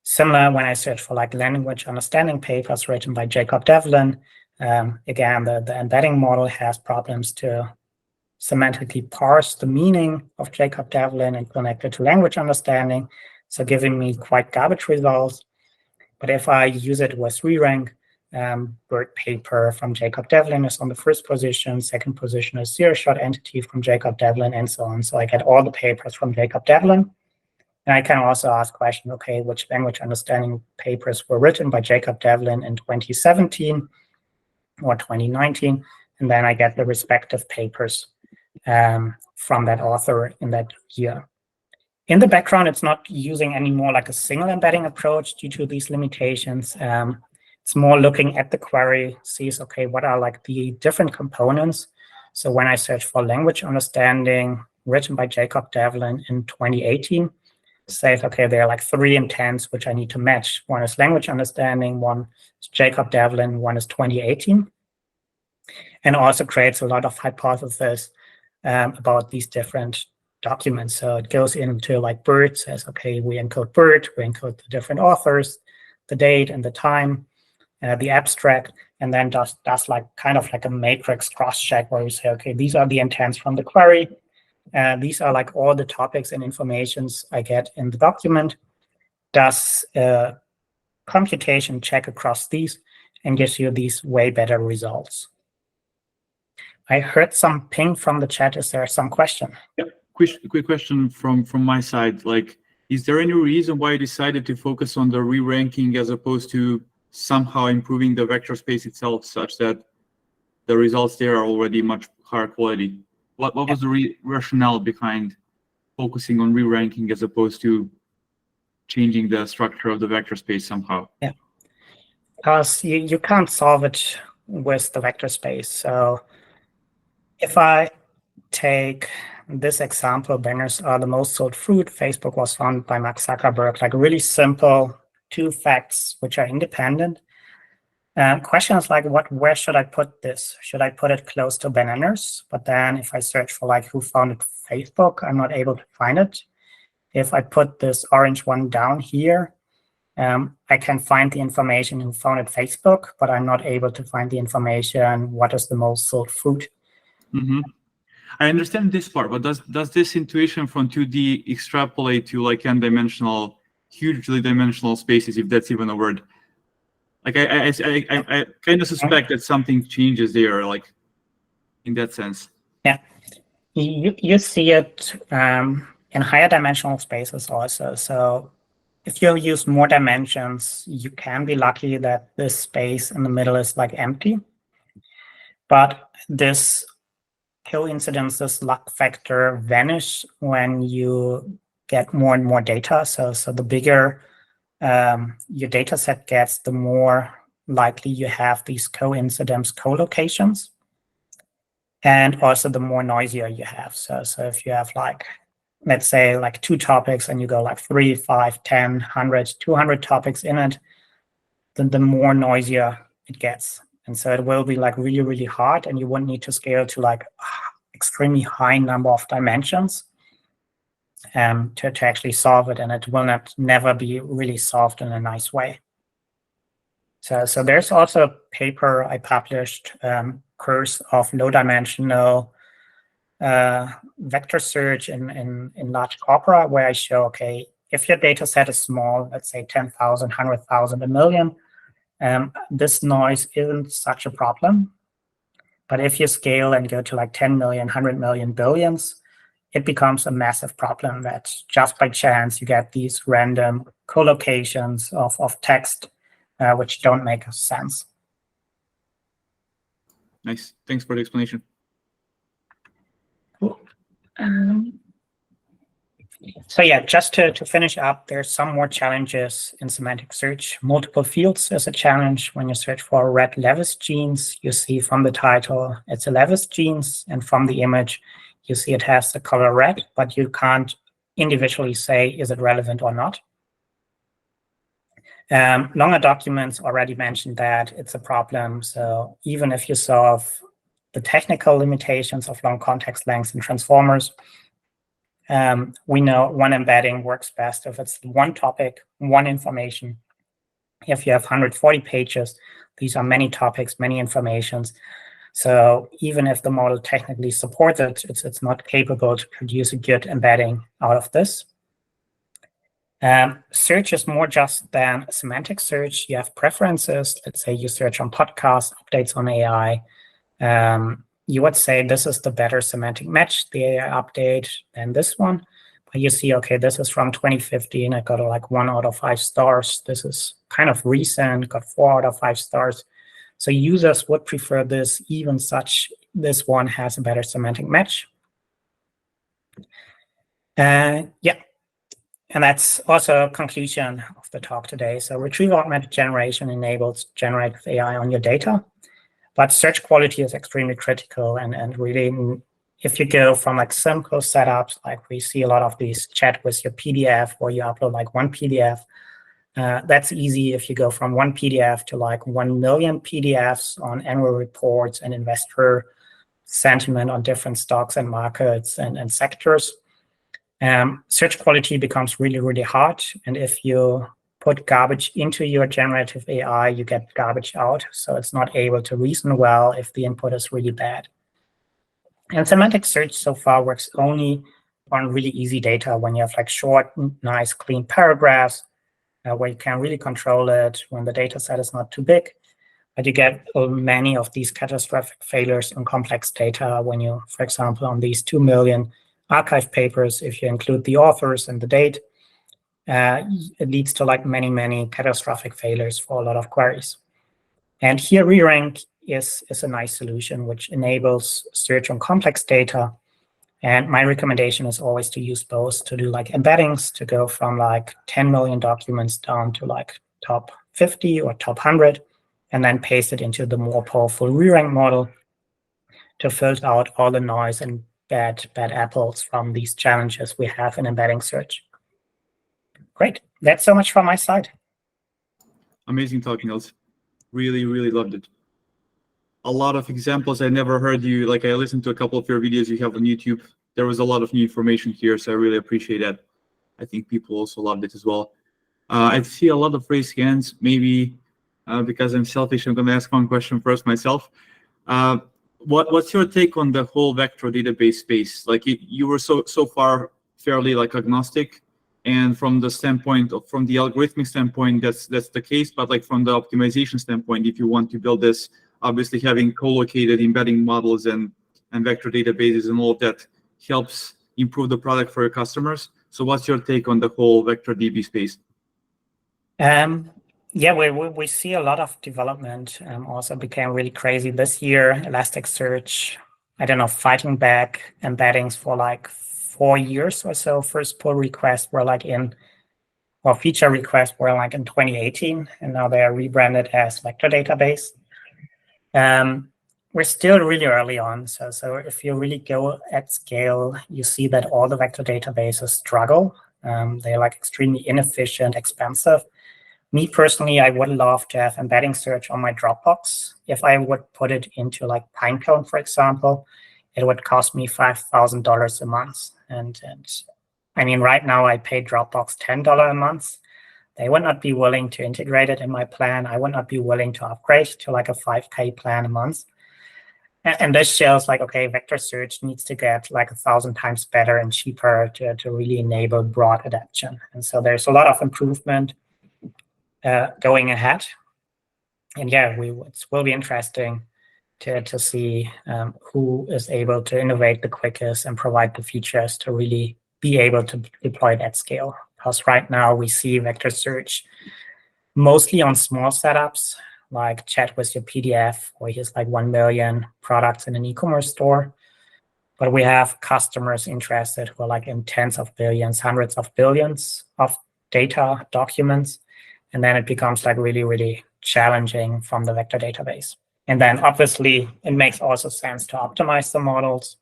Similar when I search for like language understanding papers written by Jacob Devlin. Again, the embedding model has problems to semantically parse the meaning of Jacob Devlin and connect it to language understanding, so giving me quite garbage results. But if I use it with re-rank, BERT paper from Jacob Devlin is on the first position, second position is zero-shot entity from Jacob Devlin, and so on. So I get all the papers from Jacob Devlin. And I can also ask question, okay, which language understanding papers were written by Jacob Devlin in 2017 or 2019? And then I get the respective papers from that author in that year. In the background, it's not using any more like a single embedding approach due to these limitations. It's more looking at the query, sees, okay, what are like the different components. So when I search for language understanding written by Jacob Devlin in 2018, says, okay, there are like 3 intents which I need to match. One is language understanding, one is Jacob Devlin, one is 2018. And also creates a lot of hypotheses about these different documents. So it goes into like BERT, says, okay, we encode BERT, we encode the different authors, the date and the time, the abstract, and then does like kind of like a matrix cross-check where we say, okay, these are the intents from the query. These are like all the topics and informations I get in the document. Does computation check across these and gives you these way better results. I heard some ping from the chat. Is there some question? Yeah, quick question from my side. Like, is there any reason why you decided to focus on the re-ranking as opposed to somehow improving the vector space itself such that the results there are already much higher quality? What was the rationale behind focusing on re-ranking as opposed to changing the structure of the vector space somehow? Yeah, because you can't solve it with the vector space. So if I take this example, banners are the most sold fruit. Facebook was founded by Mark Zuckerberg, like really simple 2 facts which are independent. Questions like where should I put this? Should I put it close to bananas? But then if I search for like who founded Facebook, I'm not able to find it. If I put this orange one down here, I can find the information who founded Facebook, but I'm not able to find the information what is the most sold fruit. Mm-hmm. I understand this part, but does this intuition from 2D extrapolate to like n-dimensional, hugely dimensional spaces, if that's even a word? Like I kind of suspect that something changes there, like in that sense. Yeah, You see it in higher dimensional spaces also. So if you use more dimensions, you can be lucky that this space in the middle is like empty. But this coincidence, this luck factor vanish when you get more and more data. So the bigger your data set gets, the more likely you have these coincidence co-locations. And also the more noisier you have. So if you have like, let's say like 2 topics and you go like 3, 5, 10, 100, 200 topics in it, then the more noisier it gets. And so it will be like really, really hard, and you wouldn't need to scale to like extremely high number of dimensions to actually solve it. And it will never be really solved in a nice way. So there's also a paper I published, Curse of Low Dimensional Vector Search in large corpora, where I show, okay, if your data set is small, let's say 10,000, 100,000, a million, this noise isn't such a problem. But if you scale and go to like 10 million, 100 million, billions, it becomes a massive problem that just by chance you get these random collocations of text which don't make sense. Nice. Thanks for the explanation. Cool. So yeah, just to finish up, there's some more challenges in semantic search. Multiple fields is a challenge. When you search for red Levis jeans, you see from the title, it's a Levis jeans, and from the image, you see it has the color red, but you can't individually say, is it relevant or not? Longer documents already mentioned that it's a problem. So even if you solve the technical limitations of long context lengths and transformers, we know one embedding works best if it's one topic, one information. If you have 140 pages, these are many topics, many informations. So even if the model technically supports it, it's not capable to produce a good embedding out of this. Search is more just than a semantic search. You have preferences. Let's say you search on podcasts, updates on AI. You would say this is the better semantic match, the AI update, than this one. But you see, okay, this is from 2015. I got like 1 out of 5 stars. This is kind of recent, got 4 out of 5 stars. So users would prefer this, even such this one has a better semantic match. Yeah. And that's also a conclusion of the talk today. So retrieval augmented generation enables generative AI on your data, but search quality is extremely critical. And really, if you go from like simple setups, like we see a lot of these chat with your PDF, where you upload like 1 PDF, that's easy. If you go from 1 PDF to like 1 million PDFs on annual reports and investor sentiment on different stocks and markets and sectors, search quality becomes really, really hard. And if you put garbage into your generative AI, you get garbage out. So it's not able to reason well if the input is really bad. And semantic search so far works only on really easy data, when you have like short, nice, clean paragraphs, where you can really control it, when the data set is not too big. But you get many of these catastrophic failures in complex data when you, for example, on these 2 million archive papers, if you include the authors and the date, it leads to like many, many catastrophic failures for a lot of queries. And here re-rank is a nice solution, which enables search on complex data. And my recommendation is always to use both, to do like embeddings, to go from like 10 million documents down to like top 50 or top 100, and then paste it into the more powerful re-rank model to filter out all the noise and bad apples from these challenges we have in embedding search. Great. That's so much from my side. Amazing talk, Niels. Really, really loved it. A lot of examples I never heard you, like I listened to a couple of your videos you have on YouTube. There was a lot of new information here, so I really appreciate that. I think people also loved it as well. I see a lot of raised hands. Maybe because I'm selfish, I'm going to ask one question first myself. What's your take on the whole vector database space? Like you were so far fairly like agnostic, and from the standpoint of, from the algorithmic standpoint, that's the case. But like from the optimization standpoint, if you want to build this, obviously having co-located embedding models and vector databases and all of that helps improve the product for your customers. So what's your take on the whole vector DB space? Yeah, we see a lot of development. Also became really crazy this year. Elasticsearch, I don't know, fighting back embeddings for like 4 years or so. First pull requests were like feature requests were like in 2018, and now they are rebranded as vector database. We're still really early on. So if you really go at scale, you see that all the vector databases struggle. They're like extremely inefficient, expensive. Me personally, I would love to have embedding search on my Dropbox. If I would put it into like Pinecone, for example, it would cost me $5,000 a month. And I mean, right now I pay Dropbox $10 a month. They would not be willing to integrate it in my plan. I would not be willing to upgrade to like a 5K plan a month. And this shows like, okay, vector search needs to get like 1,000 times better and cheaper to really enable broad adoption. And so there's a lot of improvement going ahead. And yeah, it will be interesting to see who is able to innovate the quickest and provide the features to really be able to deploy it at scale. Because right now we see vector search mostly on small setups, like chat with your PDF, where here's like 1 million products in an e-commerce store. But we have customers interested who are like in tens of billions, hundreds of billions of data documents. And then it becomes like really, really challenging from the vector database. And then obviously it makes also sense to optimize the models.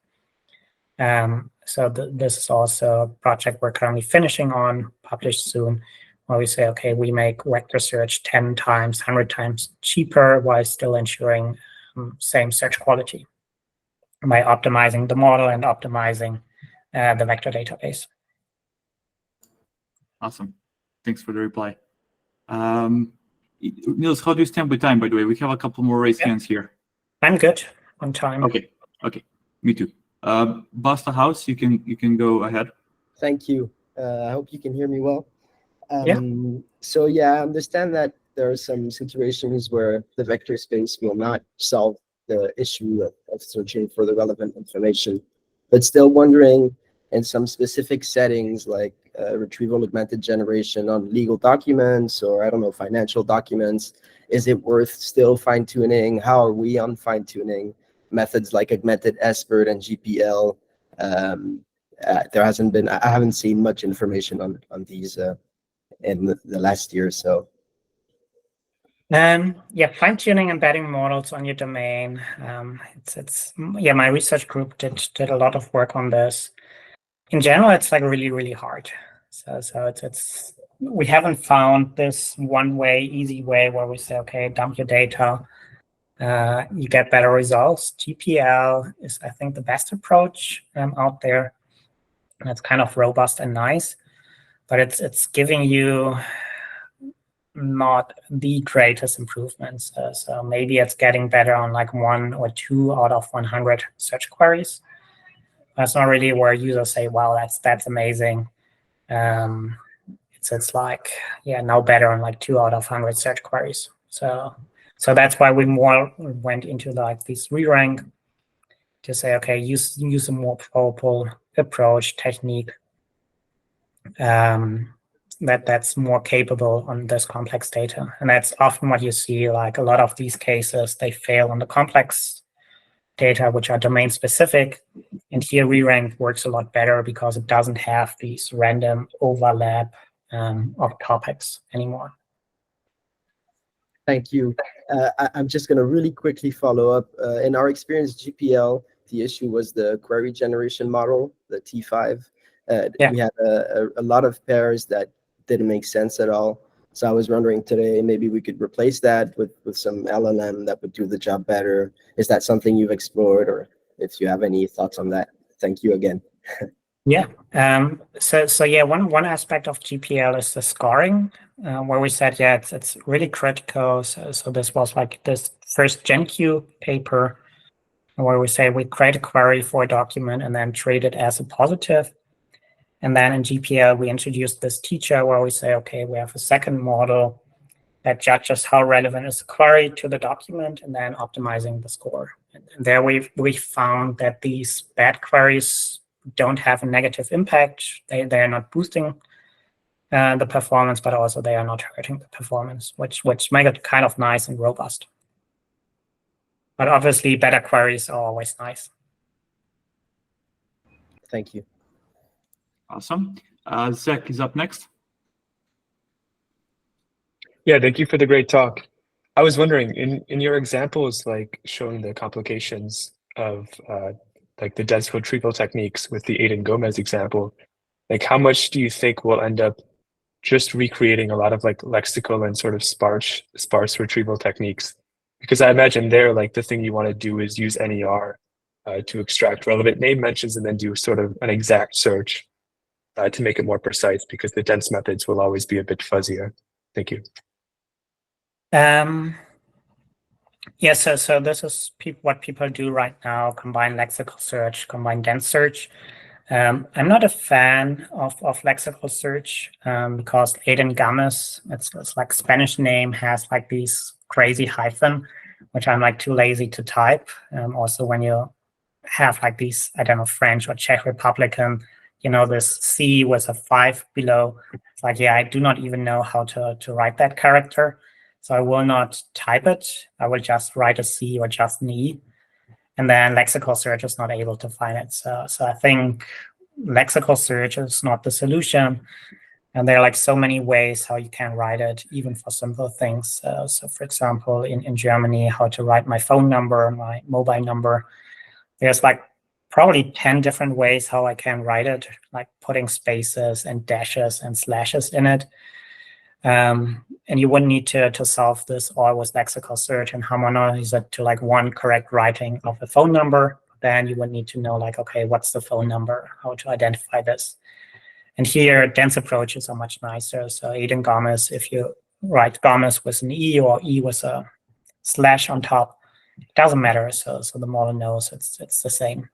So this is also a project we're currently finishing on, published soon, where we say, okay, we make vector search 10 times, 100 times cheaper while still ensuring same search quality by optimizing the model and optimizing the vector database. Awesome. Thanks for the reply. Niels, how do you stand with time, by the way? We have a couple more raised hands here. I'm good on time. Okay. Me too. Basta House, you can go ahead. Thank you. I hope you can hear me well. Yeah. So yeah, I understand that there are some situations where the vector space will not solve the issue of searching for the relevant information, but still wondering in some specific settings like retrieval augmented generation on legal documents or I don't know, financial documents, is it worth still fine-tuning? How are we on fine-tuning methods like augmented SBERT and GPL? There hasn't been, I haven't seen much information on these in the last year or so. Yeah, fine-tuning embedding models on your domain. My research group did a lot of work on this. In general, it's like really, really hard. So we haven't found this one way, easy way where we say, okay, dump your data, you get better results. GPL is, I think, the best approach out there. And it's kind of robust and nice, but it's giving you not the greatest improvements. So maybe it's getting better on like 1 or 2 out of 100 search queries. That's not really where users say, wow, that's amazing. It's like, yeah, now better on like 2 out of 100 search queries. So that's why we more went into like this re-rank to say, okay, use a more probable approach technique that's more capable on this complex data. And that's often what you see, like a lot of these cases, they fail on the complex data, which are domain specific. And here re-rank works a lot better because it doesn't have these random overlap of topics anymore. Thank you. I'm just going to really quickly follow up. In our experience, GPL, the issue was the query generation model, the T5. We had a lot of pairs that didn't make sense at all. So I was wondering today, maybe we could replace that with some LLM that would do the job better. Is that something you've explored, or if you have any thoughts on that? Thank you again. Yeah. So yeah, one aspect of GPL is the scoring, where we said, yeah, it's really critical. So this was like this first GenQ paper, where we say we create a query for a document and then treat it as a positive. And then in GPL, we introduced this teacher where we say, okay, we have a second model that judges how relevant is the query to the document and then optimizing the score. And there we found that these bad queries don't have a negative impact. They are not boosting the performance, but also they are not hurting the performance, which make it kind of nice and robust. But obviously, better queries are always nice. Thank you. Awesome. Zach is up next. Yeah, thank you for the great talk. I was wondering, in your examples, like showing the complications of like the dense retrieval techniques with the Aidan Gomez example, like how much do you think we'll end up just recreating a lot of like lexical and sort of sparse retrieval techniques? Because I imagine there, like the thing you want to do is use NER to extract relevant name mentions and then do sort of an exact search to make it more precise, because the dense methods will always be a bit fuzzier. Thank you. Yeah, so this is what people do right now: combine lexical search, combine dense search. I'm not a fan of lexical search because Aidan Gomez, it's like Spanish name, has like these crazy hyphen, which I'm like too lazy to type. Also, when you have like these, I don't know, French or Czech Republican, you know, this C with a 5 below. It's like, yeah, I do not even know how to write that character. So I will not type it. I will just write a C or just an E. And then lexical search is not able to find it. So I think lexical search is not the solution. And there are like so many ways how you can write it, even for simple things. So for example, in Germany, how to write my phone number, my mobile number. There's like probably 10 different ways how I can write it, like putting spaces and dashes and slashes in it. And you wouldn't need to solve this all with lexical search and harmonize it to like one correct writing of a phone number. Then you would need to know like, okay, what's the phone number, how to identify this. And here, dense approaches are much nicer. So Aidan Gomez, if you write Gomez with an E or E with a slash on top, it doesn't matter. So the model knows it's the same.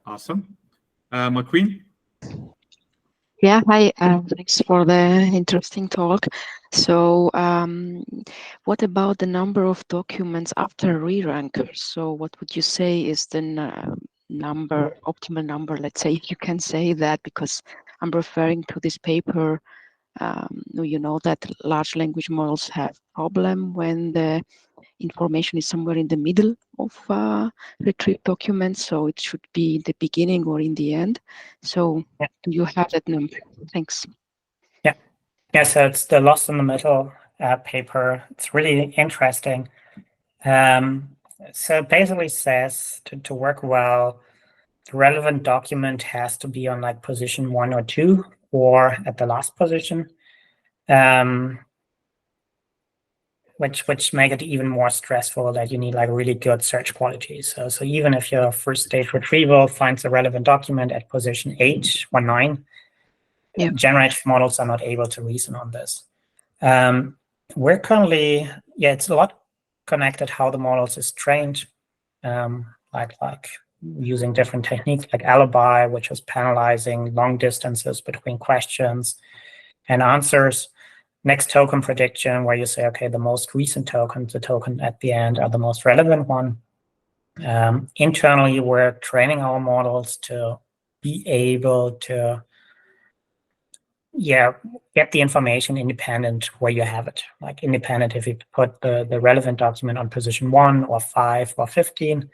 Awesome. McQueen? Yeah, hi. Thanks for the interesting talk. So, what about the number of documents after re-ranker? So, what would you say is the optimal number? Let's say, if you can say that, because I'm referring to this paper. You know that large language models have problem when the information is somewhere in the middle of retrieved documents, so it should be in the beginning or in the end. So yeah. Do you have that number? Thanks. Yeah, so it's the Lost in the Middle paper. It's really interesting. So it basically says to work well, the relevant document has to be on like position 1 or 2 or at the last position. Which make it even more stressful that you need like really good search quality. So even if your first stage retrieval finds a relevant document at position 8 or 9, yeah. Generative models are not able to reason on this. We're currently, it's a lot connected how the models is trained, like using different techniques like alibi, which is penalizing long distances between questions and answers. Next token prediction, where you say, okay, the most recent token, the token at the end are the most relevant one. Internally, we're training our models to be able to, get the information independent where you have it. Like independent if you put the relevant document on position 1 or 5 or 15.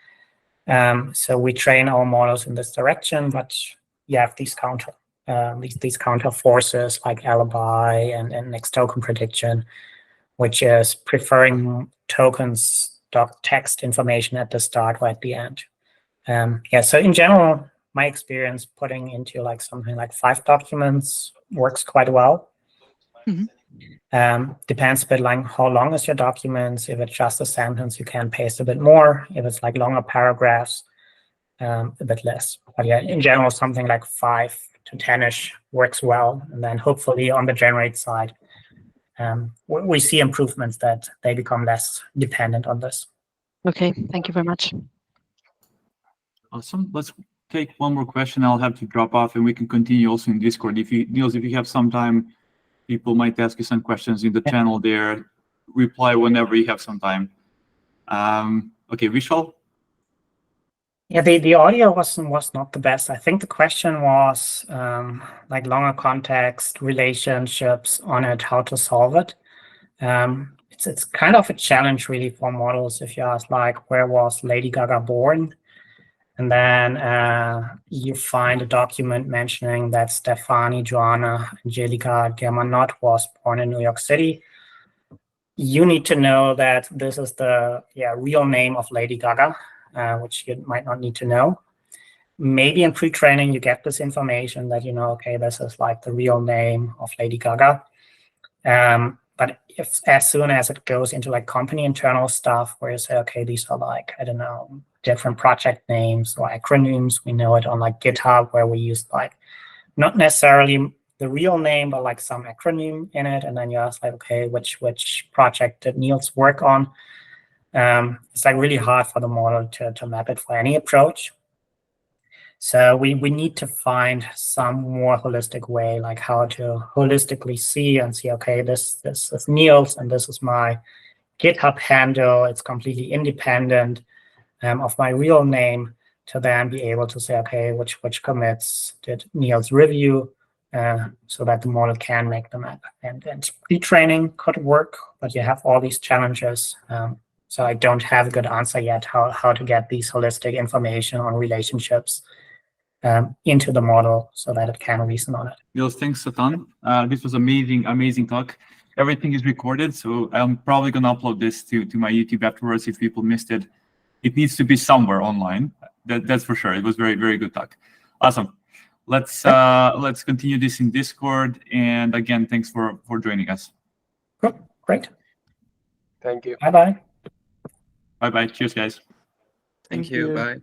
So we train our models in this direction, but you have these counter forces like alibi and next token prediction, which is preferring tokens text information at the start or at the end. So in general, my experience putting into like something like 5 documents works quite well. Mm-hmm. Depends a bit like how long is your documents. If it's just a sentence, you can paste a bit more. If it's like longer paragraphs, a bit less. But yeah, in general, something like 5 to 10-ish works well. And then hopefully on the generate side, we see improvements that they become less dependent on this. Okay, thank you very much. Awesome. Let's take one more question. I'll have to drop off and we can continue also in Discord. Niels, if you have some time, people might ask you some questions in the channel there. Reply whenever you have some time. Okay, Vishal? Yeah, the audio was not the best. I think the question was like longer context, relationships on it, how to solve it. It's kind of a challenge really for models if you ask like, where was Lady Gaga born? And then you find a document mentioning that Stefani Joanna Angelica Germanot was born in New York City. You need to know that this is the real name of Lady Gaga, which you might not need to know. Maybe in pre-training you get this information that, okay, this is like the real name of Lady Gaga. But if as soon as it goes into like company internal stuff where you say, okay, these are like, I don't know, different project names or acronyms, we know it on like GitHub where we use like not necessarily the real name, but like some acronym in it. And then you ask like, okay, which project did Niels work on? It's like really hard for the model to map it for any approach. So we need to find some more holistic way, like how to holistically see, okay, this is Niels and this is my GitHub handle. It's completely independent of my real name, to then be able to say, okay, which commits did Niels review, so that the model can make the map. And speed training could work, but you have all these challenges. So I don't have a good answer yet how to get these holistic information on relationships into the model so that it can reason on it. Niels, thanks a ton. This was amazing talk. Everything is recorded, so I'm probably gonna upload this to my YouTube afterwards if people missed it. It needs to be somewhere online. That's for sure. It was very good talk. Awesome. Let's continue this in Discord. And again, thanks for joining us. Cool. Great. Thank you. Bye-bye. Bye-bye. Cheers, guys. Thank you. Bye.